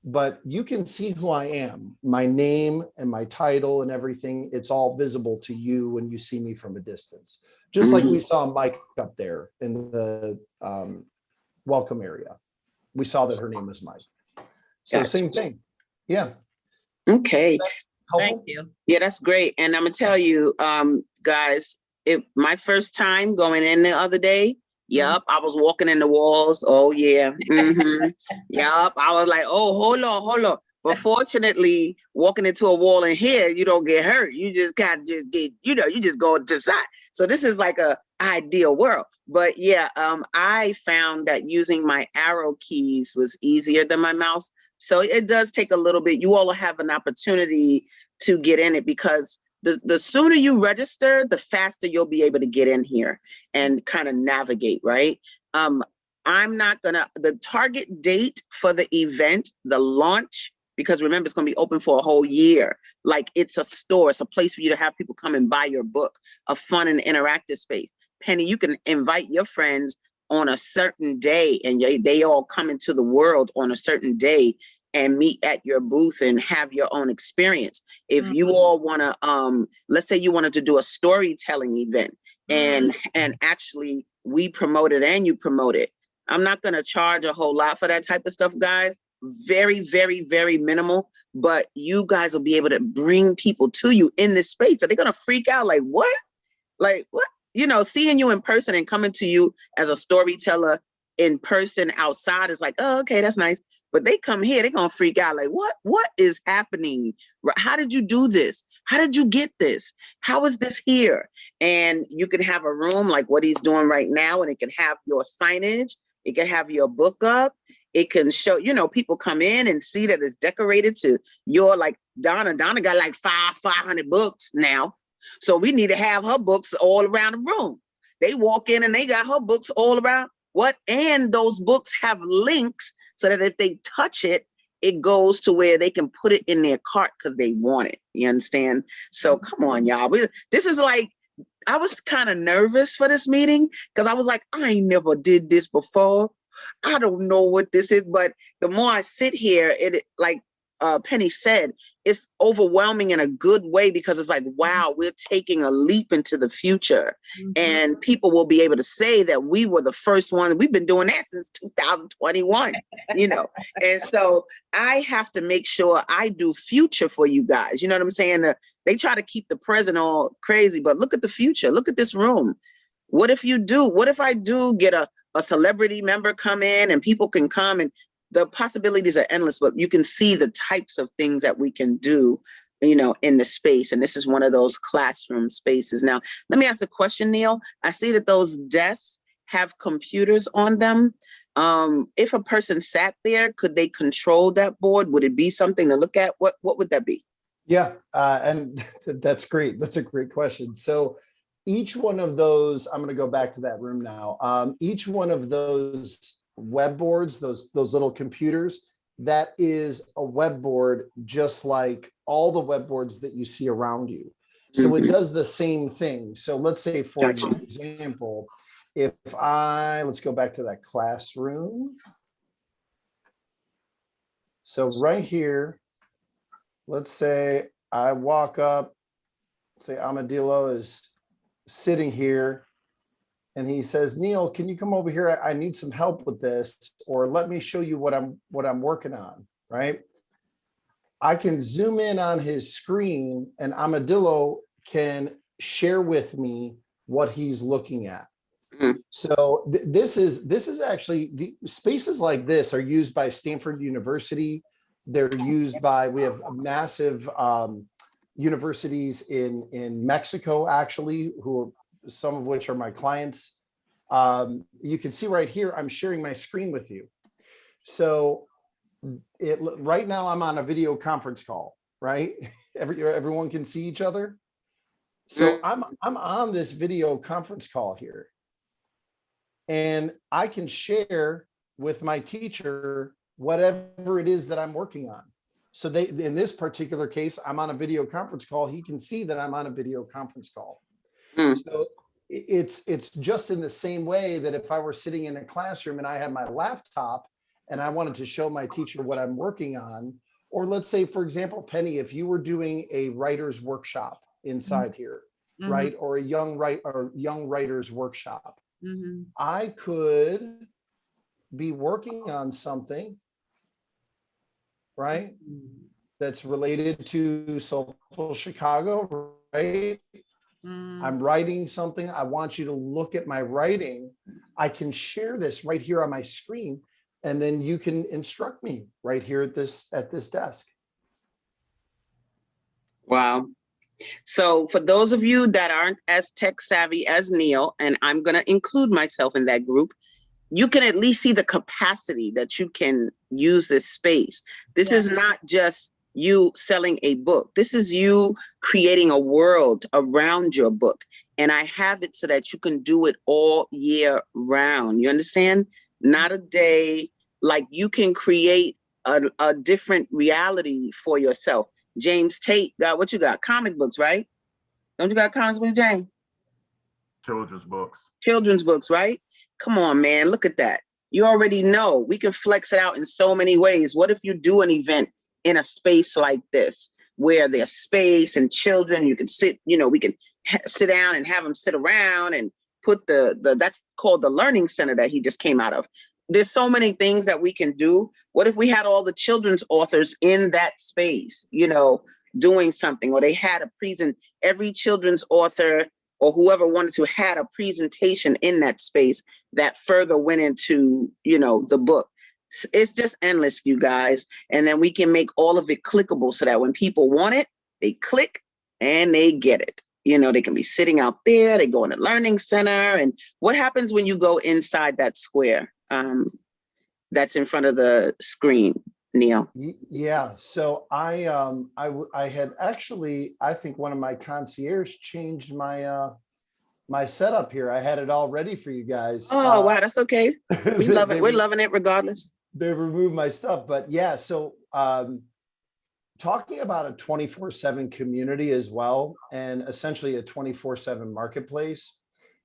But you can see who I am, my name and my title and everything. It's all visible to you when you see me from a distance. Just like we saw Mike up there in the welcome area. We saw that her name was Mike. So same thing. Yeah. Okay. Thank you. Yeah, that's great. And I'm gonna tell you, guys, my first time going in the other day, I was walking in the walls. Oh yeah. Yup. I was like, oh, hold on. But fortunately, walking into a wall in here, you don't get hurt. You just kind of just get, you just go to the side. So this is like a ideal world. But yeah, I found that using my arrow keys was easier than my mouse. So it does take a little bit. You all have an opportunity to get in it because the sooner you register, the faster you'll be able to get in here and kind of navigate, right? The target date for the event, the launch, because remember, it's going to be open for a whole year. Like it's a store, it's a place for you to have people come and buy your book, a fun and interactive space. Penny, you can invite your friends on a certain day and they all come into the world on a certain day and meet at your booth and have your own experience. If you all want to, let's say you wanted to do a storytelling event and actually we promote it and you promote it. I'm not going to charge a whole lot for that type of stuff, guys. Very, very, very minimal, but you guys will be able to bring people to you in this space. So they're going to freak out like, what? Like, what? You know, seeing you in person and coming to you as a storyteller in person outside is like, oh, okay, that's nice. But they come here, they're going to freak out like, what is happening? How did you do this? How did you get this? How is this here? And you can have a room like what he's doing right now, and it can have your signage. It can have your book up. It can show, you know, people come in and see that it's decorated to your, like Donna got like 500 books now. So we need to have her books all around the room. They walk in and they got her books all around. And those books have links so that if they touch it, it goes to where they can put it in their cart because they want it. You understand? So come on, y'all. This is like, I was kind of nervous for this meeting because I was like, I ain't never did this before. I don't know what this is, but the more I sit here, it like Penny said, it's overwhelming in a good way because it's like, wow, we're taking a leap into the future. And people will be able to say that we were the first one. We've been doing that since 2021, you know. And so I have to make sure I do future for you guys. You know what I'm saying? They try to keep the present all crazy, but look at the future. Look at this room. What if I do get a celebrity member come in and people can come, and the possibilities are endless, but you can see the types of things that we can do, you know, in the space. And this is one of those classroom spaces. Now, let me ask a question, Neil. I see that those desks have computers on them. If a person sat there, could they control that board? Would it be something to look at? What would that be? Yeah, and that's great. That's a great question. So each one of those, I'm going to go back to that room now. Each one of those web boards, those little computers, that is a web board, just like all the web boards that you see around you. So it does the same thing. So let's say, for example, let's go back to that classroom. So right here, let's say I walk up, say Amadillo is sitting here, and he says, Neil, can you come over here? I need some help with this, or let me show you what I'm working on, right? I can zoom in on his screen and Amadillo can share with me what he's looking at. So this is actually, the spaces like this are used by Stanford University. They're used by, we have massive universities in Mexico, actually, some of which are my clients. You can see right here, I'm sharing my screen with you. So right now I'm on a video conference call, right? Everyone can see each other. So I'm on this video conference call here, and I can share with my teacher whatever it is that I'm working on. So in this particular case, I'm on a video conference call. He can see that I'm on a video conference call. So it's just in the same way that if I were sitting in a classroom and I had my laptop and I wanted to show my teacher what I'm working on, or let's say, for example, Penny, if you were doing a writer's workshop inside here, right? Or a young writer's workshop, I could be working on something, right? That's related to Soulful Chicago, right? I'm writing something. I want you to look at my writing. I can share this right here on my screen, and then you can instruct me right here at this desk. Wow. So for those of you that aren't as tech savvy as Neil, and I'm going to include myself in that group, you can at least see the capacity that you can use this space. This is not just you selling a book. This is you creating a world around your book. And I have it so that you can do it all year round. You understand? Not a day. Like, you can create a different reality for yourself. James Tate got, what you got? Comic books, right? Don't you got comic books, James? Children's books. Children's books, right? Come on, man. Look at that. You already know. We can flex it out in so many ways. What if you do an event in a space like this, where there's space and children, you can sit, we can sit down and have them sit around and put that's called the learning center that he just came out of. There's so many things that we can do. What if we had all the children's authors in that space, doing something, or they had every children's author or whoever wanted to had a presentation in that space that further went into, the book. It's just endless, you guys. And then we can make all of it clickable so that when people want it, they click and they get it. They can be sitting out there, they go in a learning center. And what happens when you go inside that square that's in front of the screen, Neil? Yeah, so I had actually, I think one of my concierge changed my my setup here. I had it all ready for you guys. Oh, wow, that's okay. We love it. We're loving it regardless. They removed my stuff, but yeah, so talking about a 24/7 community as well, and essentially a 24/7 marketplace.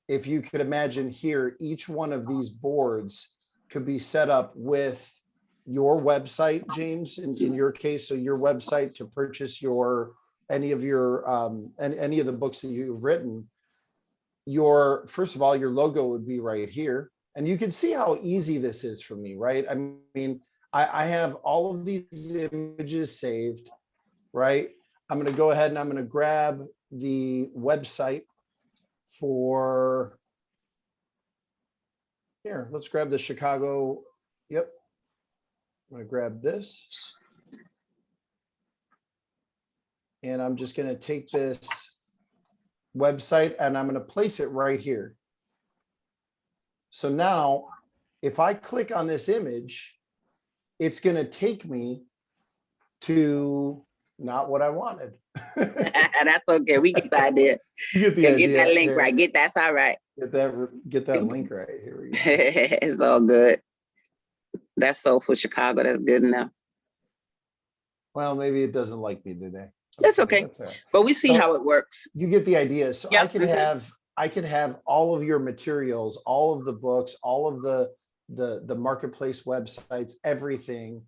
If you could imagine here, each one of these boards could be set up with your website, James, in your case, so your website to purchase any of the books that you've written. First of all, your logo would be right here. And you can see how easy this is for me, right? I mean, I have all of these images saved, right? I'm going to go ahead and I'm going to grab the website for here. Let's grab the Chicago. Yep. I'm going to grab this. And I'm just going to take this website and I'm going to place it right here. So now if I click on this image, it's going to take me to not what I wanted. That's okay. We get the idea. You get the idea. Get that link here. right. That's all right. Get that link right. Here we go. It's all good. That's Soulful Chicago. That's good enough. Well, maybe it doesn't like me today. That's okay. That's all right. But we see how it works. You get the idea. So Yep. I can have all of your materials, all of the books, all of the marketplace websites, everything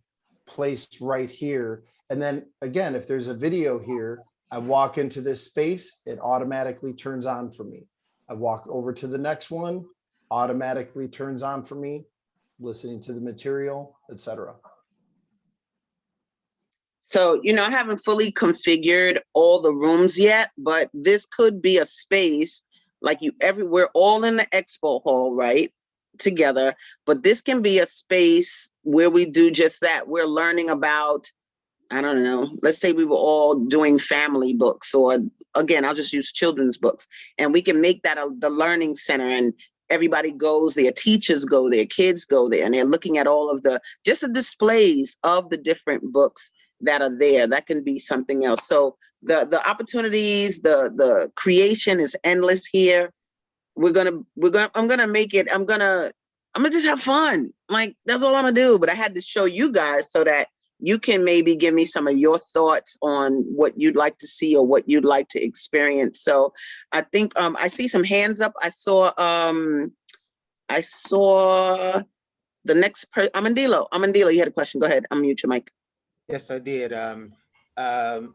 placed right here. And then again, if there's a video here, I walk into this space, it automatically turns on for me. I walk over to the next one, automatically turns on for me, listening to the material, etc. So, I haven't fully configured all the rooms yet, but this could be a space like we're all in the Expo Hall, right? Together, but this can be a space where we do just that. We're learning about, I don't know, let's say we were all doing family books, or again, I'll just use children's books, and we can make that the learning center, and everybody goes there, teachers go there, kids go there, and they're looking at all of the displays of the different books that are there. That can be something else. So the opportunities, the creation is endless here. I'm gonna make it. I'm gonna just have fun. Like, that's all I'm gonna do. But I had to show you guys so that you can maybe give me some of your thoughts on what you'd like to see or what you'd like to experience. So I think I see some hands up. I saw the next person. Amandilo, you had a question. Go ahead. Unmute your mic. Yes, I did.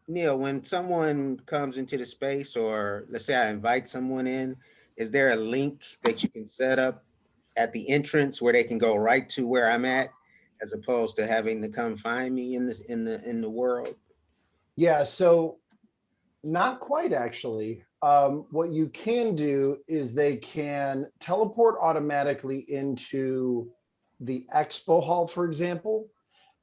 Neil, when someone comes into the space, or let's say I invite someone in, is there a link that you can set up at the entrance where they can go right to where I'm at, as opposed to having to come find me in the world? Yeah, so not quite actually. What you can do is they can teleport automatically into the Expo Hall, for example,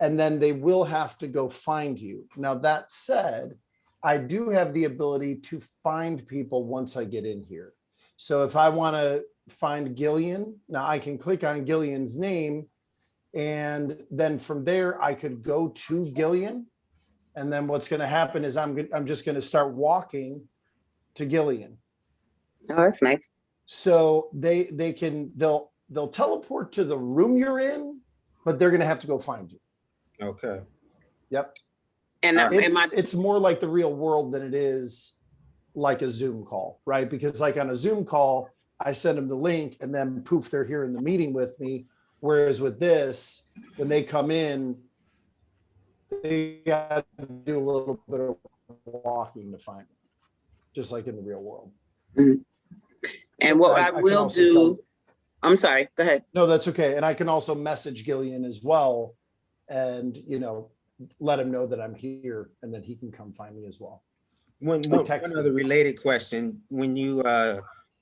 and then they will have to go find you. Now, that said, I do have the ability to find people once I get in here. So if I want to find Gillian, now I can click on Gillian's name, and then from there I could go to Gillian. And then what's going to happen is I'm just going to start walking to Gillian. Oh, that's nice. So they'll teleport to the room you're in, but they're going to have to go find you. Okay. Yep. And it's more like the real world than it is like a Zoom call, right? Because like on a Zoom call, I send them the link and then poof, they're here in the meeting with me. Whereas with this, when they come in, they got to do a little bit of walking to find it, just like in the real world. And what I can will also do, I'm sorry, go ahead. No, that's okay. And I can also message Gillian as well and, you know, let him know that I'm here and then he can come find me as well. One text other them. related question. When you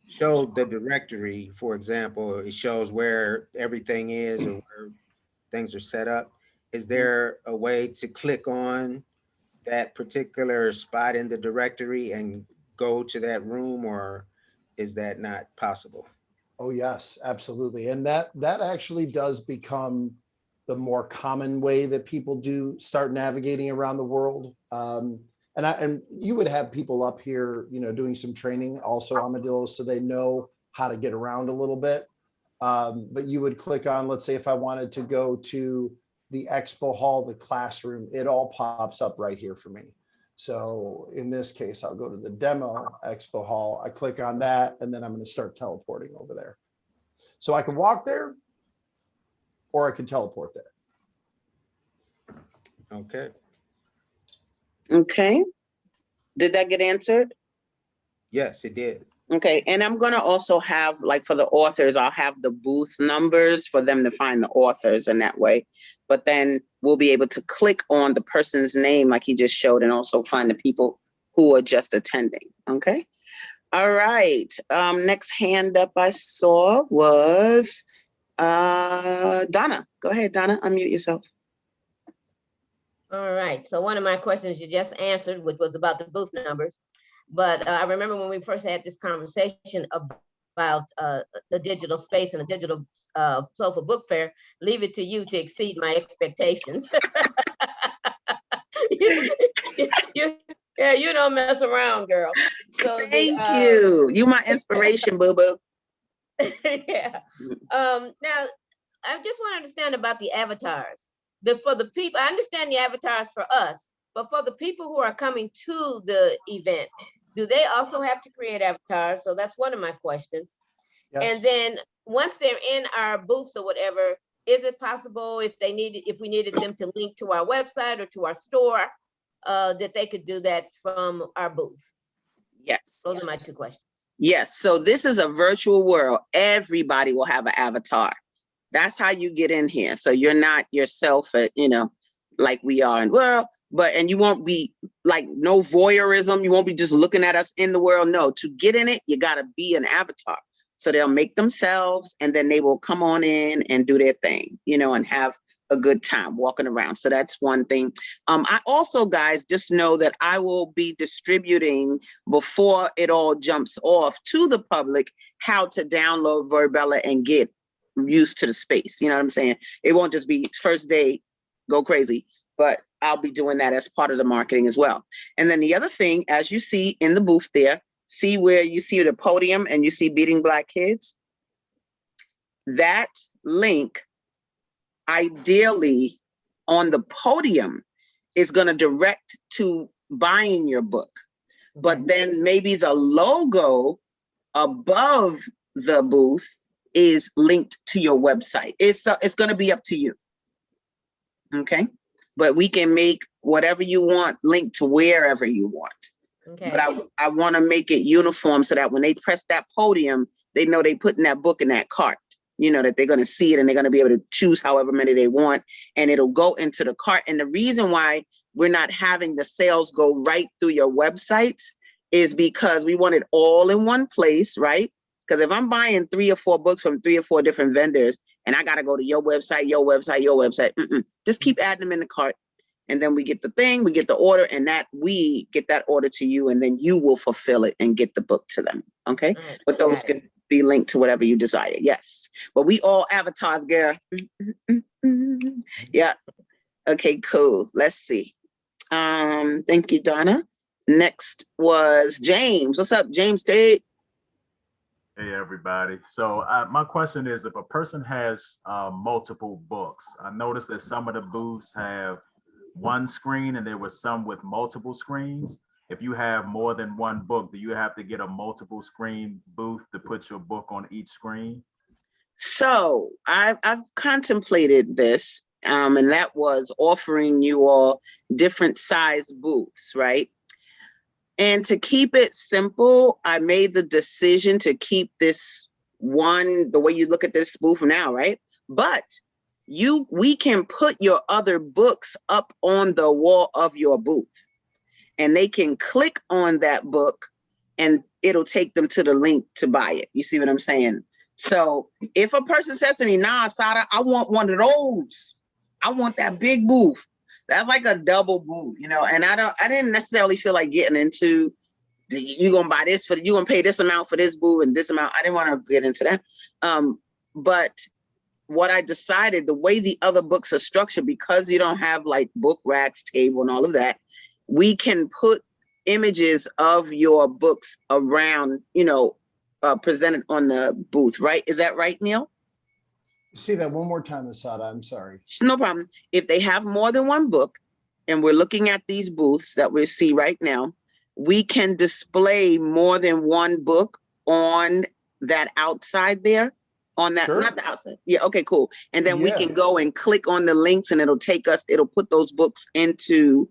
showed the directory, for example, it shows where everything is or where things are set up. Is there a way to click on that particular spot in the directory and go to that room, or is that not possible? Oh, yes, absolutely. And that actually does become the more common way that people do start navigating around the world. And you would have people up here, you know, doing some training also, Armadillo, so they know how to get around a little bit. But you would click on, let's say if I wanted to go to the Expo Hall, the classroom, it all pops up right here for me. So in this case, I'll go to the demo Expo Hall. I click on that, and then I'm going to start teleporting over there. So I can walk there or I can teleport there. Okay. Okay. Did that get answered? Yes, it did. Okay, and I'm gonna also have, like for the authors, I'll have the booth numbers for them to find the authors in that way. But then we'll be able to click on the person's name like he just showed and also find the people who are just attending, okay? All right, next hand up I saw was Donna. Go ahead, Donna, unmute yourself. All right, so one of my questions you just answered, which was about the booth numbers. But I remember when we first had this conversation about the digital space and the digital Soulful Book Fair, leave it to you to exceed my expectations. Yeah, you don't mess around, girl. So Thank you. You my inspiration, boo-boo. Yeah. Now, I just want to understand about the avatars. For the people, I understand the avatars for us, but for the people who are coming to the event, do they also have to create avatars? So that's one of my questions. Yes. And then once they're in our booths or whatever, is it possible if we needed them to link to our website or to our store, that they could do that from our booth? Yes. Those are my two questions. Yes, so this is a virtual world. Everybody will have an avatar. That's how you get in here. So you're not yourself, you know, like we are in the world, and you won't be like no voyeurism. You won't be just looking at us in the world. No, to get in it, you got to be an avatar. So they'll make themselves and then they will come on in and do their thing, you know, and have a good time walking around. So that's one thing. I also, guys, just know that I will be distributing before it all jumps off to the public how to download Verbella and get used to the space. You know what I'm saying? It won't just be first day, go crazy, but I'll be doing that as part of the marketing as well. And then the other thing, as you see in the booth there, see where you see the podium and you see Beating Black Kids? That link, ideally on the podium, is going to direct to buying your book. But then maybe the logo above the booth is linked to your website. It's going to be up to you. Okay. But we can make whatever you want linked to wherever you want. Okay. But I want to make it uniform so that when they press that podium, they know they putting that book in that cart, you know, that they're going to see it and they're going to be able to choose however many they want and it'll go into the cart. And the reason why we're not having the sales go right through your websites is because we want it all in one place, right? Because if I'm buying 3 or 4 books from 3 or 4 different vendors and I got to go to your website, just keep adding them in the cart. And then we get the thing, we get the order, and that we get that order to you, and then you will fulfill it and get the book to them. Okay. But those can be linked to whatever you desire. Yes. But we all avatars, girl. Yeah. Okay, cool. Let's see. Thank you, Donna. Next was James. What's up, James Tate? Hey, everybody. So my question is, if a person has multiple books, I noticed that some of the booths have one screen and there was some with multiple screens. If you have more than one book, do you have to get a multiple screen booth to put your book on each screen? So I've contemplated this, and that was offering you all different size booths, right? And to keep it simple, I made the decision to keep this one, the way you look at this booth now, right? But we can put your other books up on the wall of your booth, and they can click on that book and it'll take them to the link to buy it. You see what I'm saying? So if a person says to me, nah, Sada, I want one of those. I want that big booth. That's like a double booth, you know, and I didn't necessarily feel like getting into you gonna buy this you gonna pay this amount for this booth and this amount. I didn't want to get into that. But what I decided, the way the other books are structured, because you don't have like book racks, table, and all of that, we can put images of your books around, you know, presented on the booth, right? Is that right, Neil? Say that one more time, Asada. I'm sorry. No problem. If they have more than one book, and we're looking at these booths that we see right now, we can display more than one book on that outside there, on that, Sure. not the outside. Yeah, okay, cool. And then we Yeah. can go and click on the links and it'll put those books into,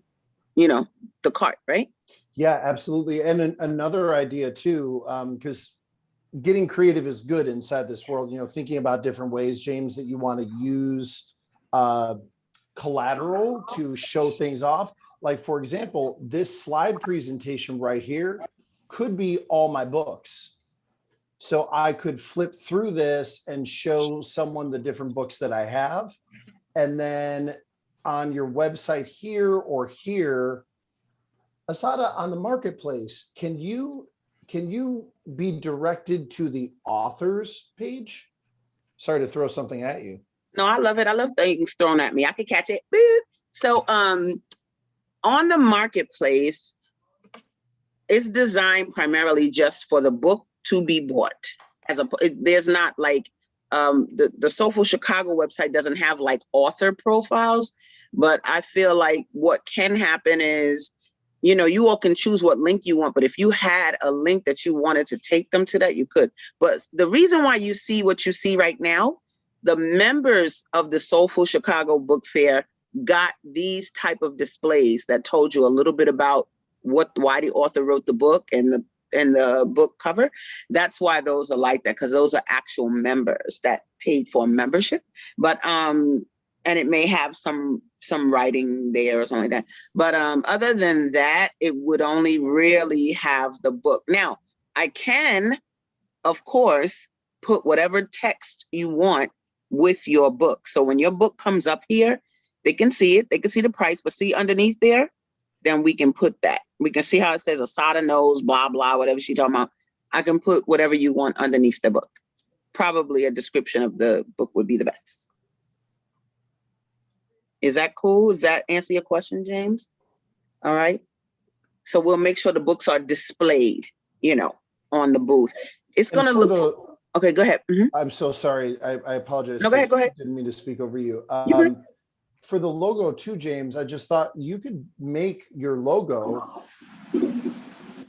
you know, the cart, right? Yeah, absolutely. And another idea too, because getting creative is good inside this world, you know, thinking about different ways, James, that you want to use collateral to show things off. Like, for example, this slide presentation right here could be all my books. So I could flip through this and show someone the different books that I have. And then on your website here or here, Asada, on the marketplace, can you be directed to the authors page? Sorry to throw something at you. No, I love it. I love things thrown at me. I can catch it. Boop. So on the marketplace, it's designed primarily just for the book to be bought. There's not like the Soulful Chicago website doesn't have like author profiles, but I feel like what can happen is, you know, you all can choose what link you want, but if you had a link that you wanted to take them to that, you could. But the reason why you see what you see right now, the members of the Soulful Chicago Book Fair got these type of displays that told you a little bit about why the author wrote the book and the book cover. That's why those are like that, because those are actual members that paid for membership. But and it may have some writing there or something like that. But other than that, it would only really have the book. Now, I can, of course, put whatever text you want with your book. So when your book comes up here, they can see it. They can see the price, but see underneath there, then we can put that. We can see how it says Asada knows, blah, blah, whatever she's talking about. I can put whatever you want underneath the book. Probably a description of the book would be the best. Is that cool? Does that answer your question, James? All right. So we'll make sure the books are displayed, you know, on the booth. It's going to look... Okay, go ahead. Mm-hmm. I'm so sorry. I apologize. No, go ahead. Go ahead. Didn't mean to speak over you. You good? For the logo too, James, I just thought you could make your logo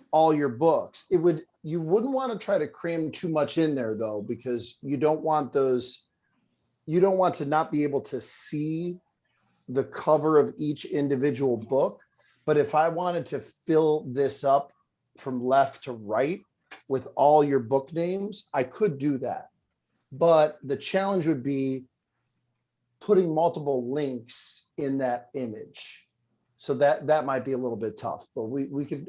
all your books. You wouldn't want to try to cram too much in there though, because you don't want to not be able to see the cover of each individual book. But if I wanted to fill this up from left to right with all your book names, I could do that. But the challenge would be putting multiple links in that image. So that might be a little bit tough, but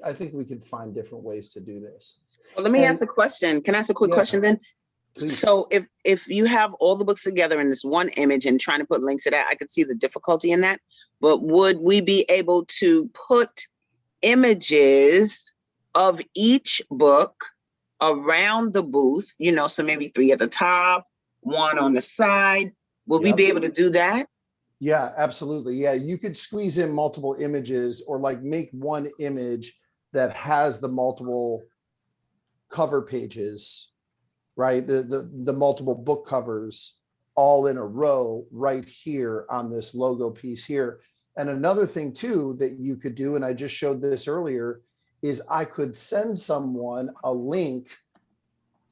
I think we could find different ways to do this. Well, let me ask a question. Can I ask a quick question then? Please. So if you have all the books together in this one image and trying to put links to that, I could see the difficulty in that. But would we be able to put images of each book around the booth? You know, so maybe 3 at the top, 1 on the side. Will we be able to do that? Yeah, absolutely. Yeah, you could squeeze in multiple images or like make one image that has the multiple cover pages, right? The multiple book covers all in a row right here on this logo piece here. And another thing too that you could do, and I just showed this earlier, is I could send someone a link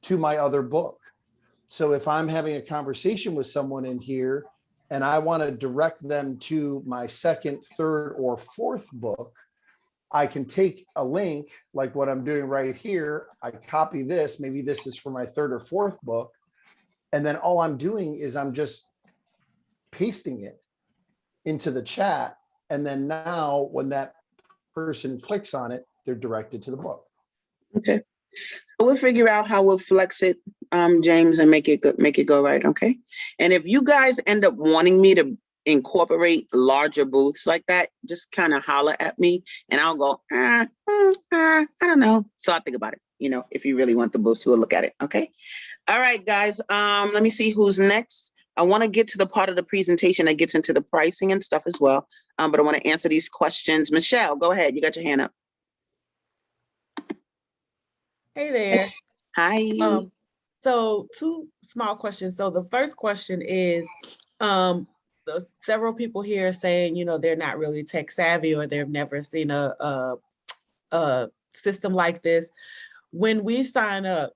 to my other book. So if I'm having a conversation with someone in here and I want to direct them to my second, third, or fourth book, I can take a link like what I'm doing right here. I copy this, maybe this is for my third or fourth book. And then all I'm doing is I'm just pasting it into the chat. And then now when that person clicks on it, they're directed to the book. Okay. We'll figure out how we'll flex it, James, and make it go right. Okay. And if you guys end up wanting me to incorporate larger booths like that, just kind of holler at me and I'll go, I don't know. So I'll think about it. You know, if you really want the booths, we'll look at it. Okay. All right, guys. Let me see who's next. I want to get to the part of the presentation that gets into the pricing and stuff as well. But I want to answer these questions. Michelle, go ahead. You got your hand up. Hey there. Hi. So two small questions. So the first question is, several people here are saying, you know, they're not really tech savvy or they've never seen a system like this. When we sign up,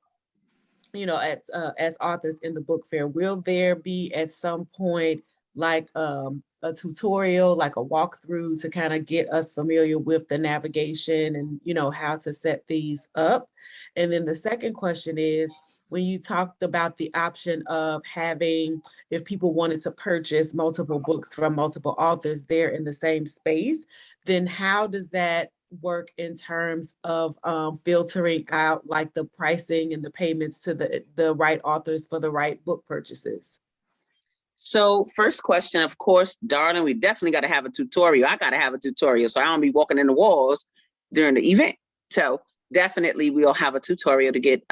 you know, as authors in the book fair, will there be at some point like a tutorial, like a walkthrough to kind of get us familiar with the navigation and, you know, how to set these up? And then the second question is, when you talked about the option of having, if people wanted to purchase multiple books from multiple authors there in the same space, then how does that work in terms of filtering out like the pricing and the payments to the right authors for the right book purchases? So first question, of course, darling, we definitely got to have a tutorial. I got to have a tutorial so I don't be walking in the walls during the event. So definitely we'll have a tutorial to get,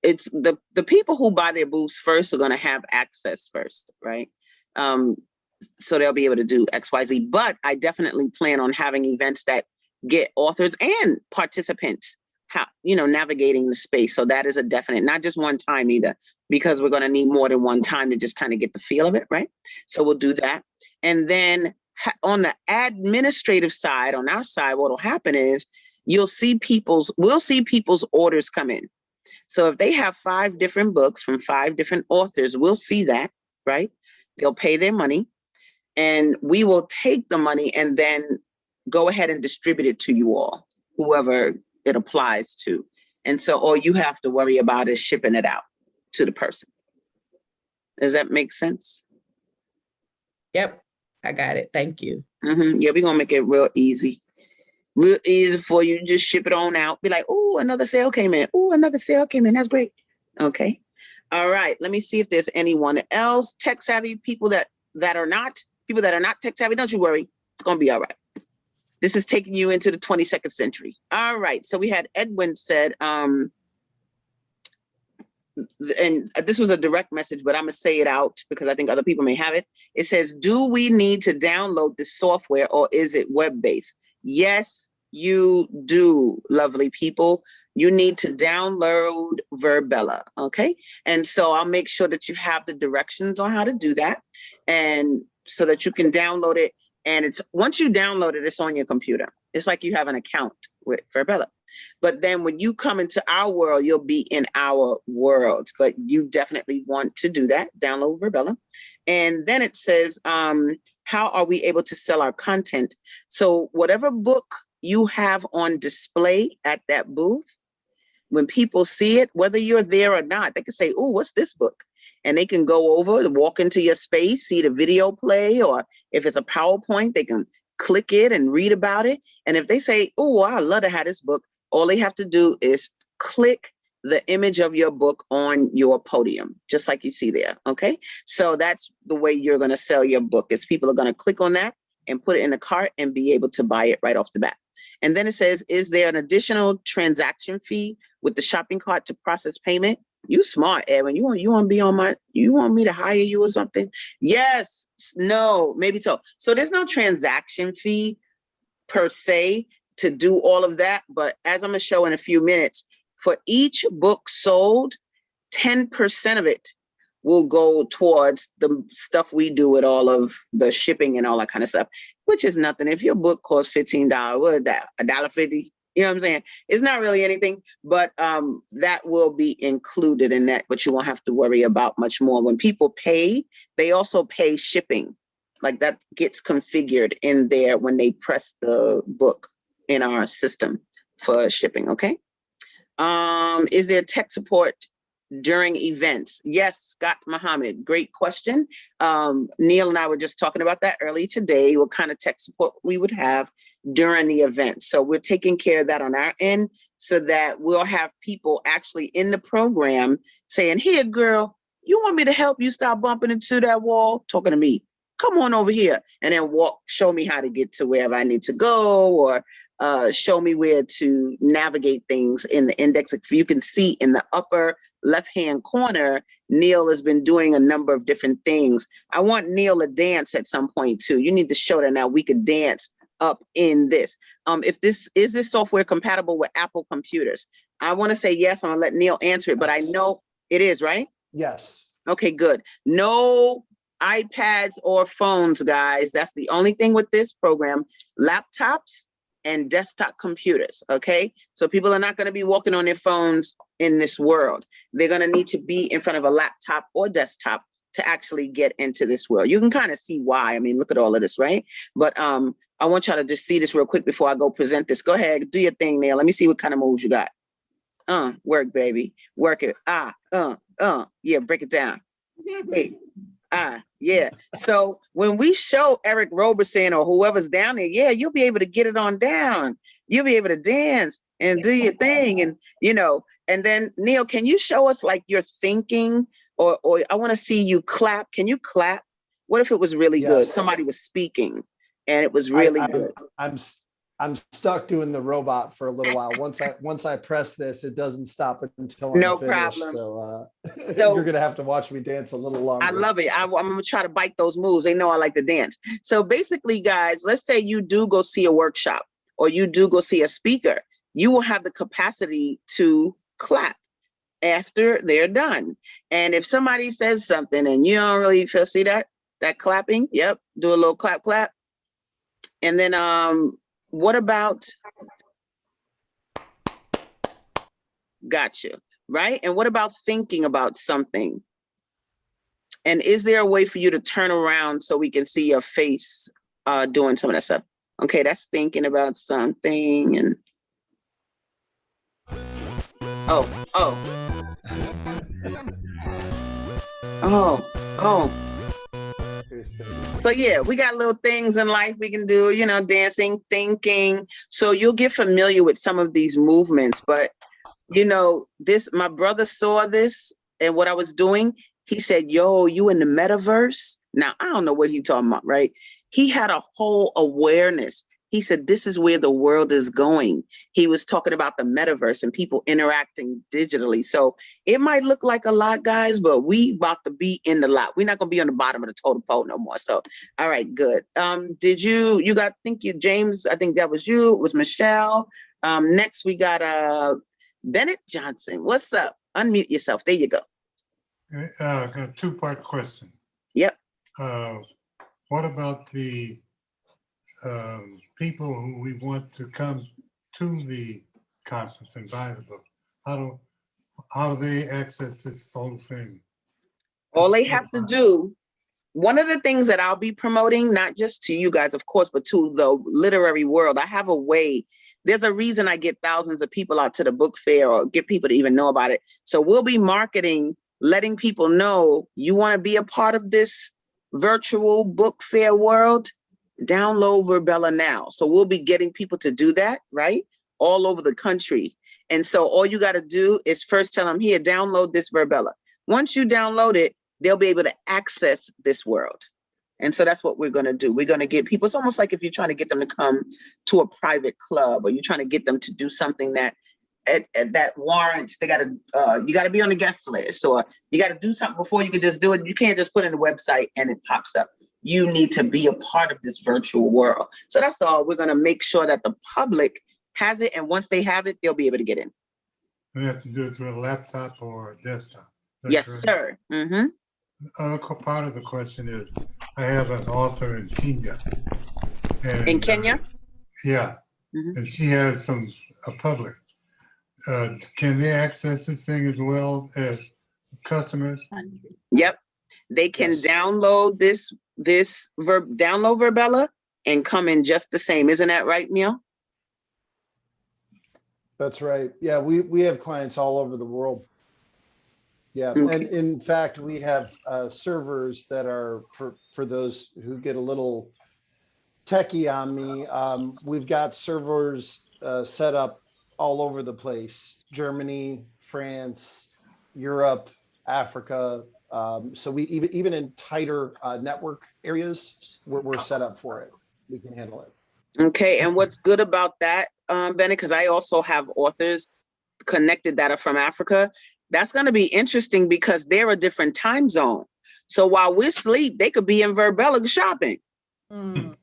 it's the people who buy their booths first are going to have access first, right? So they'll be able to do XYZ, but I definitely plan on having events that get authors and participants, how, you know, navigating the space. So that is a definite, not just one time either, because we're going to need more than one time to just kind of get the feel of it, right? So we'll do that. And then on the administrative side, on our side, what will happen is we'll see people's orders come in. So if they have 5 different books from 5 different authors, we'll see that, right? They'll pay their money and we will take the money and then go ahead and distribute it to you all, whoever it applies to. And so all you have to worry about is shipping it out to the person. Does that make sense? Yep, I got it. Thank you. Yeah, we're going to make it real easy for you. Just ship it on out. Be like, oh, another sale came in. Oh, another sale came in. That's great. Okay. All right. Let me see if there's anyone else. Tech savvy people that are not tech savvy. Don't you worry. It's going to be all right. This is taking you into the 22nd century. All right. So we had Edwin said, and this was a direct message, but I'm going to say it out because I think other people may have it. It says, do we need to download this software or is it web-based? Yes, you do, lovely people. You need to download Verbella, okay? And so I'll make sure that you have the directions on how to do that and so that you can download it. And it's once you download it, it's on your computer. It's like you have an account with Verbella. But then when you come into our world, you'll be in our world. But you definitely want to do that. Download Verbella. And then it says, how are we able to sell our content? So whatever book you have on display at that booth, when people see it, whether you're there or not, they can say, oh, what's this book? And they can go over, walk into your space, see the video play, or if it's a PowerPoint, they can click it and read about it. And if they say, oh, I'd love to have this book, all they have to do is click the image of your book on your podium, just like you see there, okay? So that's the way you're gonna sell your book, is people are gonna click on that and put it in the cart and be able to buy it right off the bat. And then it says, is there an additional transaction fee with the shopping cart to process payment? You smart, Edwin. You want to be on you want me to hire you or something? Yes, no, maybe so. So there's no transaction fee per se to do all of that. But as I'm gonna show in a few minutes, for each book sold, 10% of it will go towards the stuff we do with all of the shipping and all that kind of stuff, which is nothing. If your book costs $15, what is that? $1.50? You know what I'm saying? It's not really anything, but that will be included in that, but you won't have to worry about much more. When people pay, they also pay shipping. Like that gets configured in there when they press the book in our system for shipping, okay? Is there tech support during events? Yes, Scott Muhammad, great question. Neil and I were just talking about that early today, what kind of tech support we would have during the event. So we're taking care of that on our end so that we'll have people actually in the program saying, here, girl, you want me to help you stop bumping into that wall? Talking to me. Come on over here and then show me how to get to wherever I need to go, or show me where to navigate things in the index. If you can see in the upper left-hand corner, Neil has been doing a number of different things. I want Neil to dance at some point too. You need to show that now we could dance up in this. Is this software compatible with Apple computers? I want to say yes. I'm gonna let Neil answer it, but I know it is, right? Yes. Okay, good. No iPads or phones, guys. That's the only thing with this program. Laptops and desktop computers, okay? So people are not going to be walking on their phones in this world. They're going to need to be in front of a laptop or desktop to actually get into this world. You can kind of see why. I mean, look at all of this, right? But I want y'all to just see this real quick before I go present this. Go ahead, do your thing, Neil. Let me see what kind of moves you got. Work, baby. Work it. Yeah, break it down. Hey. Yeah. So when we show Eric Roberson or whoever's down there, yeah, you'll be able to get it on down. You'll be able to dance and do your thing. And, and then Neil, can you show us like your thinking or I want to see you clap. Can you clap? What if it was really good? Somebody was speaking and it was really good. I'm stuck doing the robot for a little while. Once I press this, it doesn't stop until no I'm finished. Problem. So you're gonna have to watch me dance a little longer. I love it. I'm gonna try to bite those moves. They know I like to dance. So basically, guys, let's say you do go see a workshop or you do go see a speaker. You will have the capacity to clap after they're done. And if somebody says something and you don't really see that clapping, yep, do a little clap, clap. And then what about, gotcha, right? And what about thinking about something? And is there a way for you to turn around so we can see your face doing some of that stuff? Okay, that's thinking about something and, oh. So yeah, we got little things in life we can do, dancing, thinking. So you'll get familiar with some of these movements, but my brother saw this and what I was doing. He said, yo, you in the metaverse? Now, I don't know what he's talking about, right? He had a whole awareness. He said, this is where the world is going. He was talking about the metaverse and people interacting digitally. So it might look like a lot, guys, but we about to be in the lot. We're not going to be on the bottom of the totem pole no more. So, all right, good. James, I think that was you. It was Michelle. Next, we got Bennett Johnson. What's up? Unmute yourself. There you go. Got a two-part question. Yep. What about the people who we want to come to the conference and buy the book? How do they access this whole thing? All they have to do, one of the things that I'll be promoting, not just to you guys, of course, but to the literary world, I have a way. There's a reason I get thousands of people out to the book fair or get people to even know about it. So we'll be marketing, letting people know you want to be a part of this virtual book fair world. Download Verbella now. So we'll be getting people to do that, right? All over the country. And so all you got to do is first tell them, here, download this Verbella. Once you download it, they'll be able to access this world. And so that's what we're going to do. We're going to get people, it's almost like if you're trying to get them to come to a private club or you're trying to get them to do something that that warrants, you got to be on the guest list, or you got to do something before you can just do it. You can't just put in the website and it pops up. You need to be a part of this virtual world. So that's all. We're going to make sure that the public has it. And once they have it, they'll be able to get in. We have to do it through a laptop or a desktop. Yes, sir. Mm-hmm. Part of the question is, I have an author in Kenya. And, in Kenya? Yeah. Mm-hmm. And she has some public, can they access this thing as well as customers? Yep. They can Yes. download download Verbella and come in just the same. Isn't that right, Neil? That's right. Yeah, we have clients all over the world. Yeah, Okay. and in fact, we have servers that are for those who get a little techie on me. We've got servers set up all over the place: Germany, France, Europe, Africa. So we even in tighter network areas, we're set up for it. We can handle it. Okay, and what's good about that, Bennett, because I also have authors connected that are from Africa. That's going to be interesting because they're a different time zone. So while we sleep, they could be in Verbella shopping. Mm.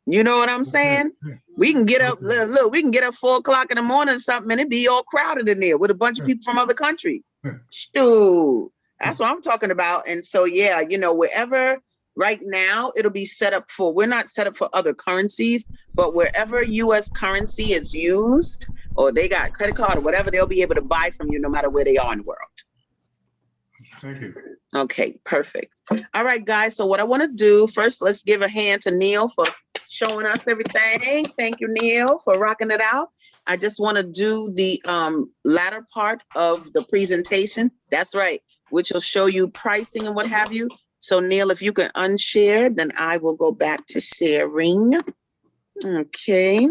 You know what I'm saying? We can get up, look, we can get up 4 o'clock in the morning or something, and it be all crowded in there with a bunch of people from other countries. Shoot, that's what I'm talking about. And so, yeah, you know, wherever right now it'll be set up for, we're not set up for other currencies, but wherever US currency is used, or they got credit card or whatever, they'll be able to buy from you no matter where they are in the world. Thank you. Okay, perfect. All right, guys. So what I want to do first, let's give a hand to Neil for showing us everything. Thank you, Neil, for rocking it out. I just want to do the latter part of the presentation. That's right, which will show you pricing and what have you. So Neil, if you can unshare, then I will go back to sharing. Okay.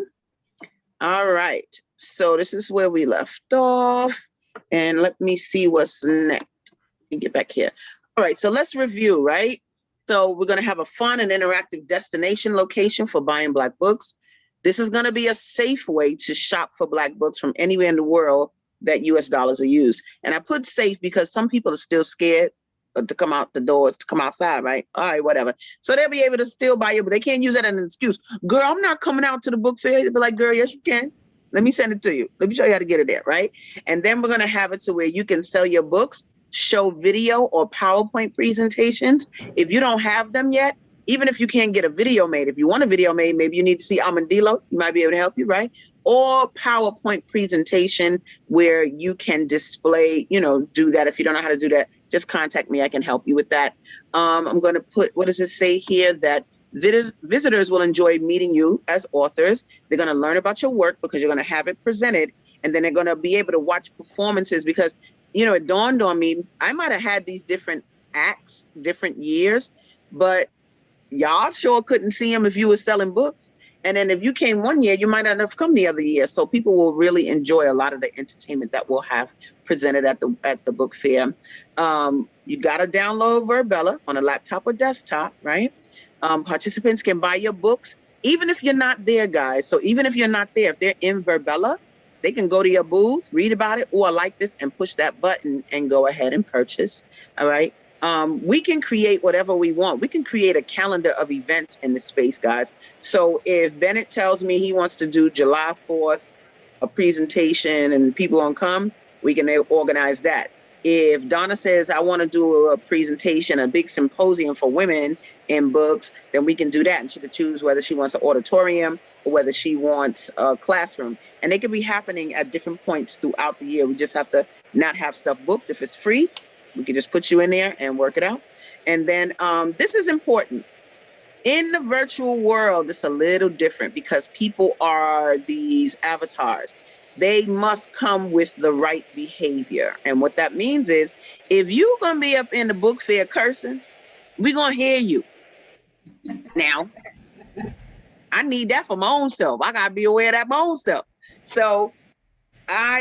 All right. So this is where we left off. And let me see what's next. Let me get back here. All right, so let's review, right? So we're going to have a fun and interactive destination location for buying Black books. This is going to be a safe way to shop for Black books from anywhere in the world that US dollars are used. And I put safe because some people are still scared to come out the doors, to come outside, right? All right, whatever. So they'll be able to still buy it, but they can't use that as an excuse. Girl, I'm not coming out to the book fair. They'll be like, girl, yes, you can. Let me send it to you. Let me show you how to get it there, right? And then we're going to have it to where you can sell your books, show video or PowerPoint presentations. If you don't have them yet, even if you can't get a video made, if you want a video made, maybe you need to see Armandillo, he might be able to help you, right? Or PowerPoint presentation where you can display, you know, do that. If you don't know how to do that, just contact me. I can help you with that. I'm going to put, what does it say here? That visitors will enjoy meeting you as authors. They're going to learn about your work because you're going to have it presented. And then they're going to be able to watch performances because, you know, it dawned on me, I might have had these different acts, different years, but y'all sure couldn't see them if you were selling books. And then if you came one year, you might not have come the other year. So people will really enjoy a lot of the entertainment that we'll have presented at the book fair. You got to download Verbella on a laptop or desktop, right? Participants can buy your books, even if you're not there, guys. So even if you're not there, if they're in Verbella, they can go to your booth, read about it, or like this and push that button and go ahead and purchase. All right. We can create whatever we want. We can create a calendar of events in the space, guys. So if Bennett tells me he wants to do July 4th, a presentation and people won't come, we can organize that. If Donna says, I want to do a presentation, a big symposium for women in books, then we can do that. And she could choose whether she wants an auditorium or whether she wants a classroom. And they could be happening at different points throughout the year. We just have to not have stuff booked. If it's free, we can just put you in there and work it out. And then this is important. In the virtual world, it's a little different because people are these avatars. They must come with the right behavior. And what that means is, if you're going to be up in the book fair cursing, we're going to hear you. Now, I need that for my own self. I got to be aware of that my own self. So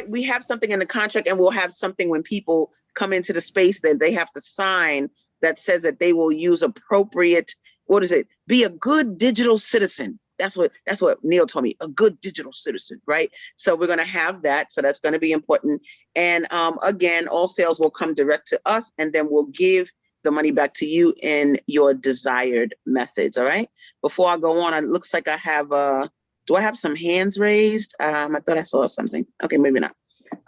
we have something in the contract, and we'll have something when people come into the space that they have to sign that says that they will use appropriate, what is it? Be a good digital citizen. That's what Neil told me, a good digital citizen, right? So we're going to have that. So that's going to be important. And again, all sales will come direct to us, and then we'll give the money back to you in your desired methods. All right. Before I go on, it looks like I have, do I have some hands raised? I thought I saw something. Okay, maybe not.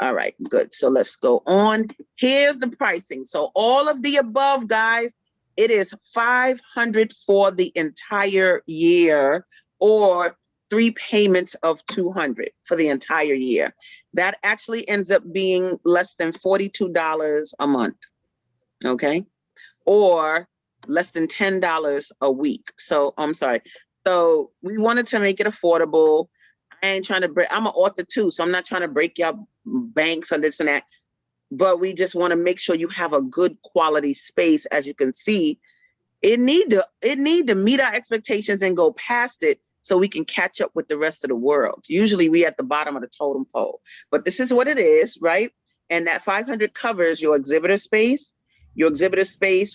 All right, good. So let's go on. Here's the pricing. So all of the above, guys, it is $500 for the entire year, or 3 payments of 200 for the entire year. That actually ends up being less than $42 a month, okay? Or less than $10 a week. So I'm sorry. So we wanted to make it affordable. I ain't trying to break, I'm an author too, so I'm not trying to break your banks or this and that, but we just want to make sure you have a good quality space. As you can see, it need to meet our expectations and go past it so we can catch up with the rest of the world. Usually we at the bottom of the totem pole, but this is what it is, right? And that 500 covers your exhibitor space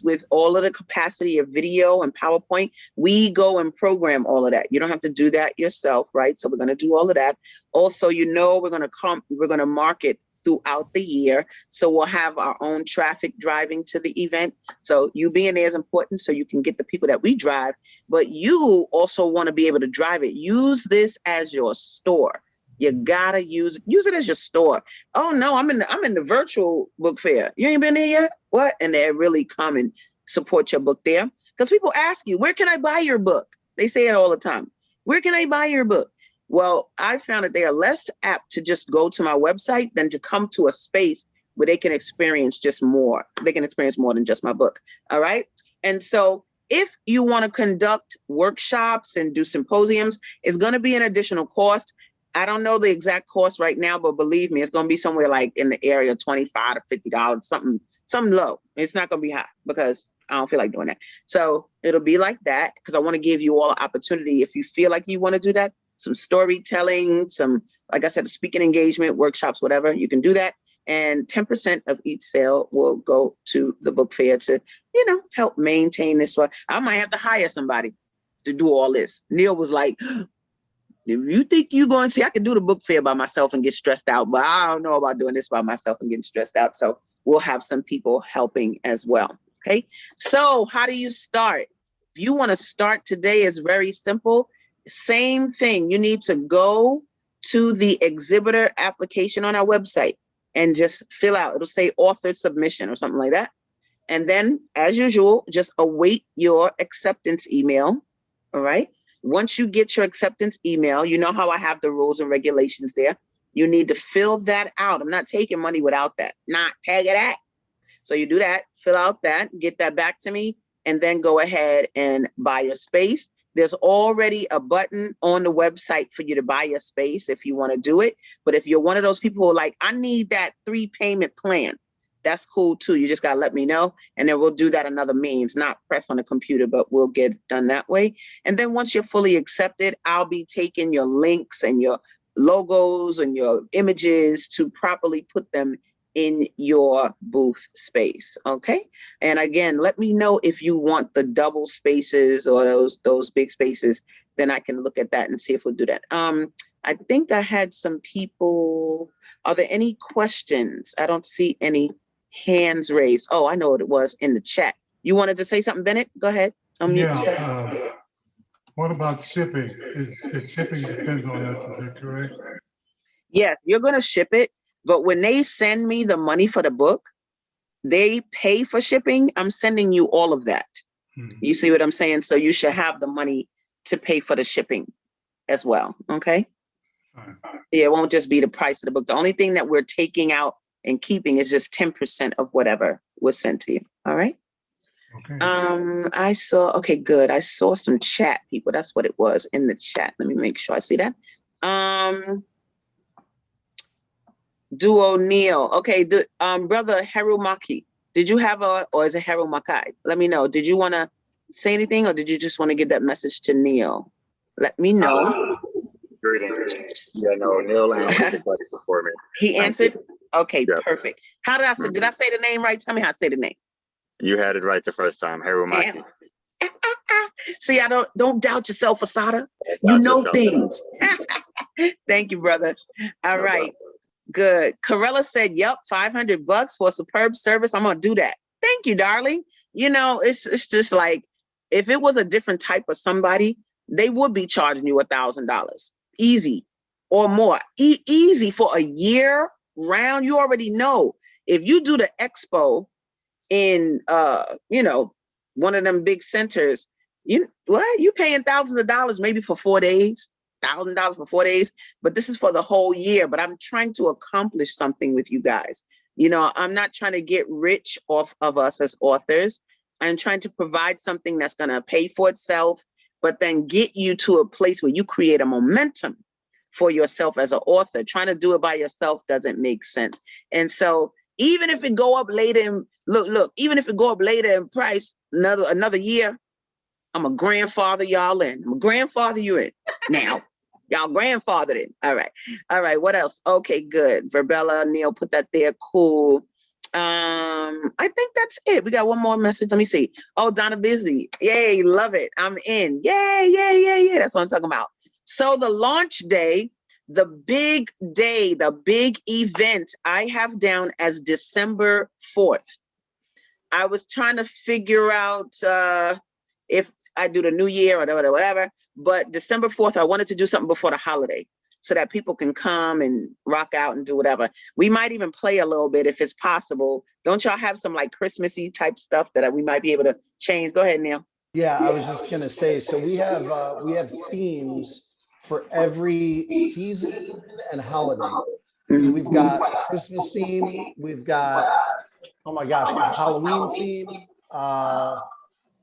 with all of the capacity of video and PowerPoint. We go and program all of that. You don't have to do that yourself, right? So we're going to do all of that. Also, we're going to market throughout the year. So we'll have our own traffic driving to the event. So you being there is important so you can get the people that we drive, but you also want to be able to drive it. Use this as your store. You gotta use it as your store. Oh no, I'm in the virtual book fair. You ain't been there yet? What? And they really come and support your book there. Because people ask you, where can I buy your book? They say it all the time. Where can I buy your book? Well, I found that they are less apt to just go to my website than to come to a space where they can experience just more. They can experience more than just my book. All right. And so if you want to conduct workshops and do symposiums, it's going to be an additional cost. I don't know the exact cost right now, but believe me, it's going to be somewhere like in the area of $25 to $50, something low. It's not going to be high because I don't feel like doing that. So it'll be like that because I want to give you all an opportunity. If you feel like you want to do that, some storytelling, some, like I said, speaking engagement, workshops, whatever, you can do that. And 10% of each sale will go to the book fair to, help maintain this one. I might have to hire somebody to do all this. Neil was like, if you think you're going to see, I can do the book fair by myself and get stressed out, but I don't know about doing this by myself and getting stressed out. So we'll have some people helping as well. Okay. So how do you start? If you want to start today, is very simple. Same thing. You need to go to the exhibitor application on our website and just fill out. It'll say authored submission or something like that. And then as usual, just await your acceptance email. All right. Once you get your acceptance email, you know how I have the rules and regulations there. You need to fill that out. I'm not taking money without that. Not tag it at. So you do that, fill out that, get that back to me, and then go ahead and buy your space. There's already a button on the website for you to buy your space if you want to do it. But if you're one of those people who are like, I need that 3 payment plan, that's cool too. You just got to let me know. And then we'll do that another means, not press on the computer, but we'll get it done that way. And then once you're fully accepted, I'll be taking your links and your logos and your images to properly put them in your booth space. Okay. And again, let me know if you want the double spaces or those big spaces, then I can look at that and see if we'll do that. I think I had some people. Are there any questions? I don't see any hands raised. Oh, I know what it was in the chat. You wanted to say something, Bennett? Go ahead. What about shipping? Is shipping depends on us, is that correct? Yes, you're going to ship it. But when they send me the money for the book, they pay for shipping. I'm sending you all of that. You see what I'm saying? So you should have the money to pay for the shipping as well. Okay. Yeah, it won't just be the price of the book. The only thing that we're taking out and keeping is just 10% of whatever was sent to you. All right. Okay. Okay, good. I saw some chat people. That's what it was in the chat. Let me make sure I see that. Duo Neil. Okay, brother Harumaki, did you have or is it Harumakai? Let me know. Did you want to say anything or did you just want to give that message to Neil? Let me know. Greetings. Yeah, no, Neil answered before me. He answered? Okay, yep. Perfect. How did I say, did I say the name right? Tell me how I say the name. You had it right the first time, Harumaki. See, I don't doubt yourself, Asada. You know things. Thank you, brother. All right. Good. Corella said, yep, $500 for a superb service. I'm going to do that. Thank you, darling. It's just like, if it was a different type of somebody, they would be charging you $1,000 easy or more. Easy for a year round. You already know if you do the expo in, one of them big centers, you paying thousands of dollars maybe for 4 days. $1,000 for 4 days, but this is for the whole year. But I'm trying to accomplish something with you guys. You know, I'm not trying to get rich off of us as authors. I'm trying to provide something that's going to pay for itself, but then get you to a place where you create a momentum for yourself as an author. Trying to do it by yourself doesn't make sense. And so even if it go up later in, look, even if it go up later in price, another year, I'm a grandfather y'all in. I'm a grandfather you in now. Y'all grandfathered in. All right. All right. What else? Okay, good. Verbella, Neil, put that there. Cool. I think that's it. We got one more message. Let me see. Oh, Donna Busy. Yay, love it. I'm in. Yay, yay, yay, yay. That's what I'm talking about. So the launch day, the big day, the big event I have down as December 4th. I was trying to figure out if I do the new year or whatever, but December 4th, I wanted to do something before the holiday so that people can come and rock out and do whatever. We might even play a little bit if it's possible. Don't y'all have some like Christmassy type stuff that we might be able to change? Go ahead, Neil. Yeah, I was just gonna say, so we have themes for every season and holiday. So we've got a Christmas theme, we've got, oh my gosh, a Halloween theme.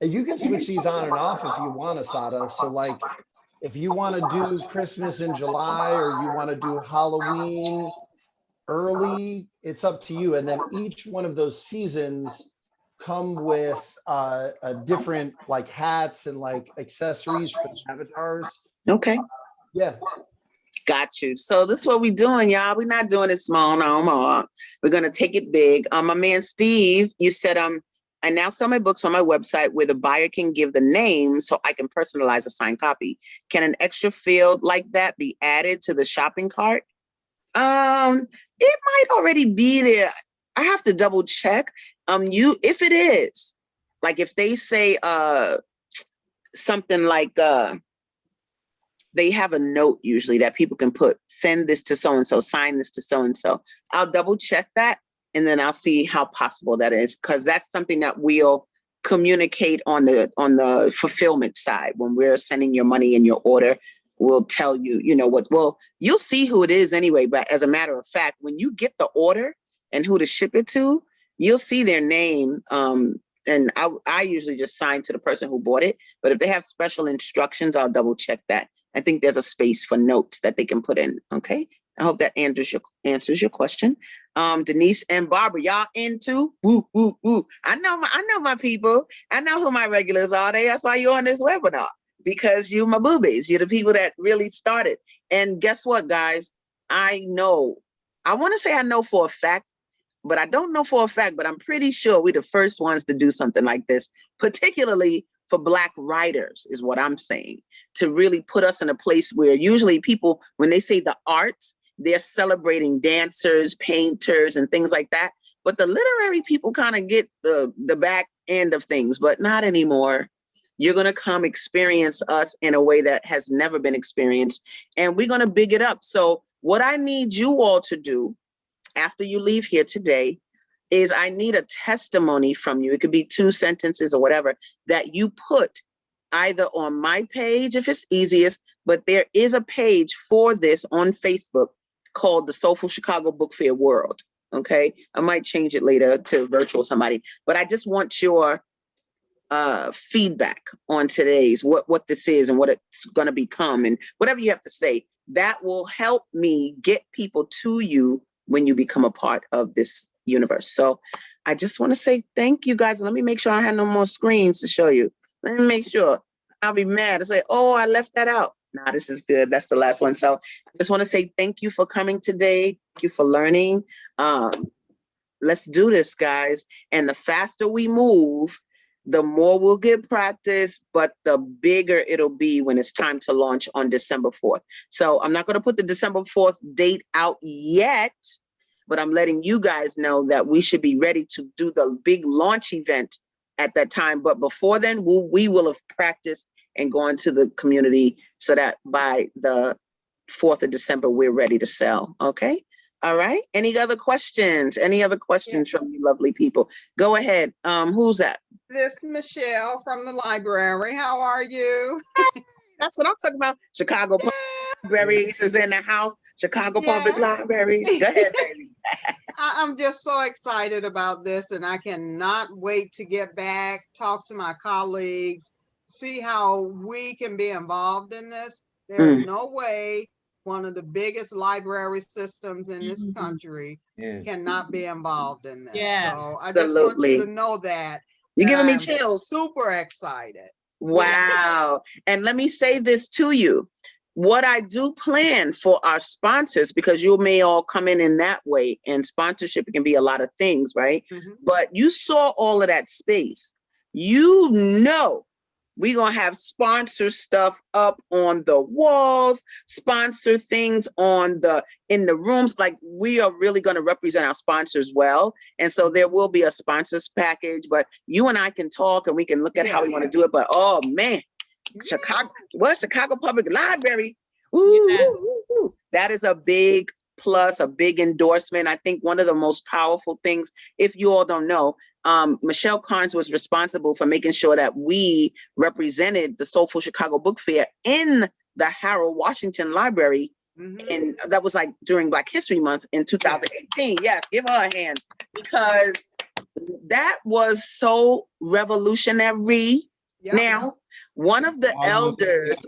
And you can switch these on and off if you want, Asada. So like, if you want to do Christmas in July or you want to do Halloween early, it's up to you. And then each one of those seasons come with a different like hats and like accessories for the avatars. Okay. Yeah. Got you. So this is what we're doing, y'all. We're not doing it small no more. We're gonna take it big. My man Steve, you said I now sell my books on my website where the buyer can give the name so I can personalize a signed copy. Can an extra field like that be added to the shopping cart? It might already be there. I have to double check. If it is, like if they say something like they have a note usually that people can put, send this to so-and-so, sign this to so-and-so. I'll double check that and then I'll see how possible that is, because that's something that we'll communicate on the fulfillment side. When we're sending your money in your order, we'll tell you, you know what, well, you'll see who it is anyway, but as a matter of fact, when you get the order and who to ship it to, you'll see their name. And I usually just sign to the person who bought it, but if they have special instructions, I'll double check that. I think there's a space for notes that they can put in. Okay. I hope that answers your question. Denise and Barbara, y'all into woo, woo, woo. I know my people. I know who my regulars are. That's why you're on this webinar, because you my boobies. You're the people that really started. And guess what, guys? I want to say I know for a fact, but I don't know for a fact, but I'm pretty sure we're the first ones to do something like this, particularly for Black writers, is what I'm saying, to really put us in a place where usually people, when they say the arts, they're celebrating dancers, painters, and things like that. But the literary people kind of get the back end of things, but not anymore. You're going to come experience us in a way that has never been experienced, and we're going to big it up. So what I need you all to do after you leave here today is I need a testimony from you. It could be 2 sentences or whatever that you put either on my page if it's easiest, but there is a page for this on Facebook called the Soulful Chicago Book Fair World. Okay. I might change it later to virtual somebody, but I just want your feedback on today's what this is and what it's going to become and whatever you have to say. That will help me get people to you when you become a part of this universe. So I just want to say thank you guys. Let me make sure I have no more screens to show you. Let me make sure. I'll be mad to say, oh, I left that out. Nah, this is good. That's the last one. So I just want to say thank you for coming today. Thank you for learning. Let's do this, guys. And the faster we move, the more we'll get practice, but the bigger it'll be when it's time to launch on December 4th. So I'm not going to put the December 4th date out yet, but I'm letting you guys know that we should be ready to do the big launch event at that time. But before then, we will have practiced and gone to the community so that by the 4th of December, we're ready to sell. Okay. All right. Any other questions? Any other questions from you lovely people? Go ahead. Who's that? This Michelle from the library. How are you? That's what I'm talking about. Chicago. Libraries is in the house, Chicago Public Libraries. Go ahead, baby. I'm just so excited about this, and I cannot wait to get back, talk to my colleagues, see how we can be involved in this. There's no way one of the biggest library systems in this country cannot be involved in this. Yeah. So I just want you to know that. You're giving me I'm chills. Super excited. Wow. And let me say this to you. What I do plan for our sponsors, because you may all come in that way, and sponsorship can be a lot of things, right? But you saw all of that space. You know, we're going to have sponsor stuff up on the walls, sponsor things in the rooms. Like, we are really going to represent our sponsors well. And so there will be a sponsors package, but you and I can talk and we can look at how we want to do it. But oh man, Chicago Public Library. Ooh, that is a big plus, a big endorsement. I think one of the most powerful things, if you all don't know, Michelle Carnes was responsible for making sure that we represented the Soulful Chicago Book Fair in the Harold Washington Library. And that was like during Black History Month in 2018. Yes, give her a hand, because that was so revolutionary. Now, one of the elders,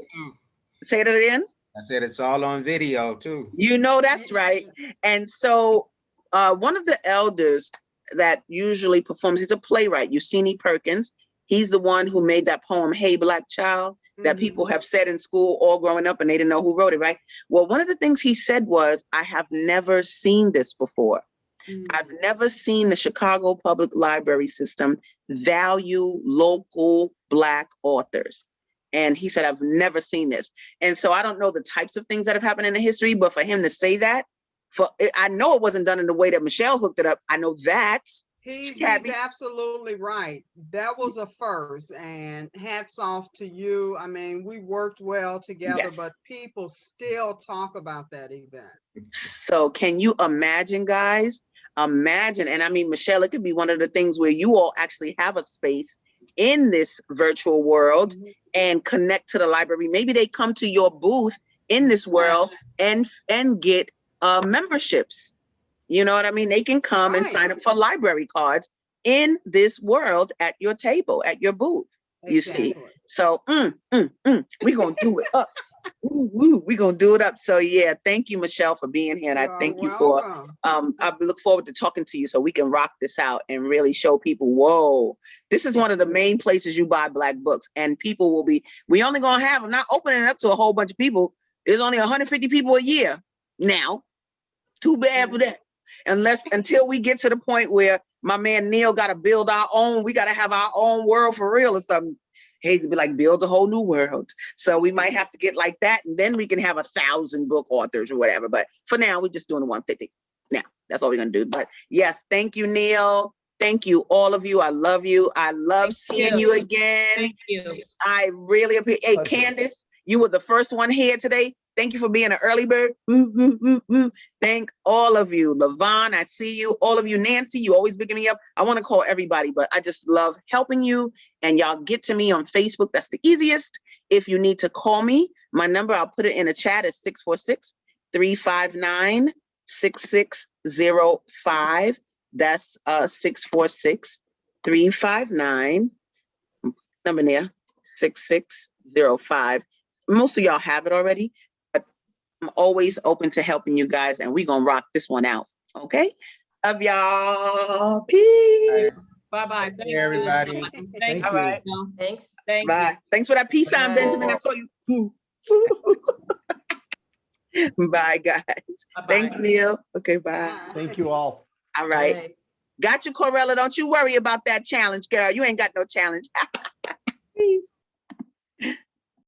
say that again. I said it's all on video too. You know, that's right. And so one of the elders that usually performs, he's a playwright, Eugenie Perkins. He's the one who made that poem, Hey Black Child, that people have said in school all growing up and they didn't know who wrote it, right? Well, one of the things he said was, I have never seen this before. I've never seen the Chicago Public Library system value local Black authors. And he said, I've never seen this. And so I don't know the types of things that have happened in the history, but for him to say that, I know it wasn't done in the way that Michelle hooked it up. I know that. He's absolutely right. That was a first, and hats off to you. I mean, we worked well together, but people still talk about that event. So can you imagine, guys? Imagine, and I mean, Michelle, it could be one of the things where you all actually have a space in this virtual world and connect to the library. Maybe they come to your booth in this world and get memberships. You know what I mean? They can come and sign up for library cards in this world at your table, at your booth. You see? So we're going to do it up. We're going to do it up. So yeah, thank you, Michelle, for being here. And I thank you for, I look forward to talking to you so we can rock this out and really show people, whoa, this is one of the main places you buy Black books, and people will be, we only going to have, I'm not opening it up to a whole bunch of people. There's only 150 people a year now. Too bad for that. Until we get to the point where my man Neil got to build our own, we got to have our own world for real or something. Hate to be like, build a whole new world. So we might have to get like that, and then we can have 1,000 book authors or whatever. But for now, we're just doing the 150. Now, that's all we're going to do. But yes, thank you, Neil. Thank you, all of you. I love you. I love seeing you again. Thank you. I really appreciate. Hey, Candace, you were the first one here today. Thank you for being an early bird. Woo, woo, woo, woo. Thank all of you. Levon, I see you. All of you. Nancy, you always picking me up. I want to call everybody, but I just love helping you. And y'all get to me on Facebook. That's the easiest. If you need to call me, my number, I'll put it in the chat, is 646-359-6605. That's 646-359, number there, 6605. Most of y'all have it already. I'm always open to helping you guys, and we're going to rock this one out. Okay? Love y'all. Peace. Bye-bye. Thank you, everybody. Thank All right. you. Thanks. Thank Bye. you. Thanks for that peace sign, Benjamin. I saw you. Bye, guys. Bye-bye. Thanks, Neil. Okay, bye. Thank you all. All right. Got you, Corella. Don't you worry about that challenge, girl. You ain't got no challenge. Peace.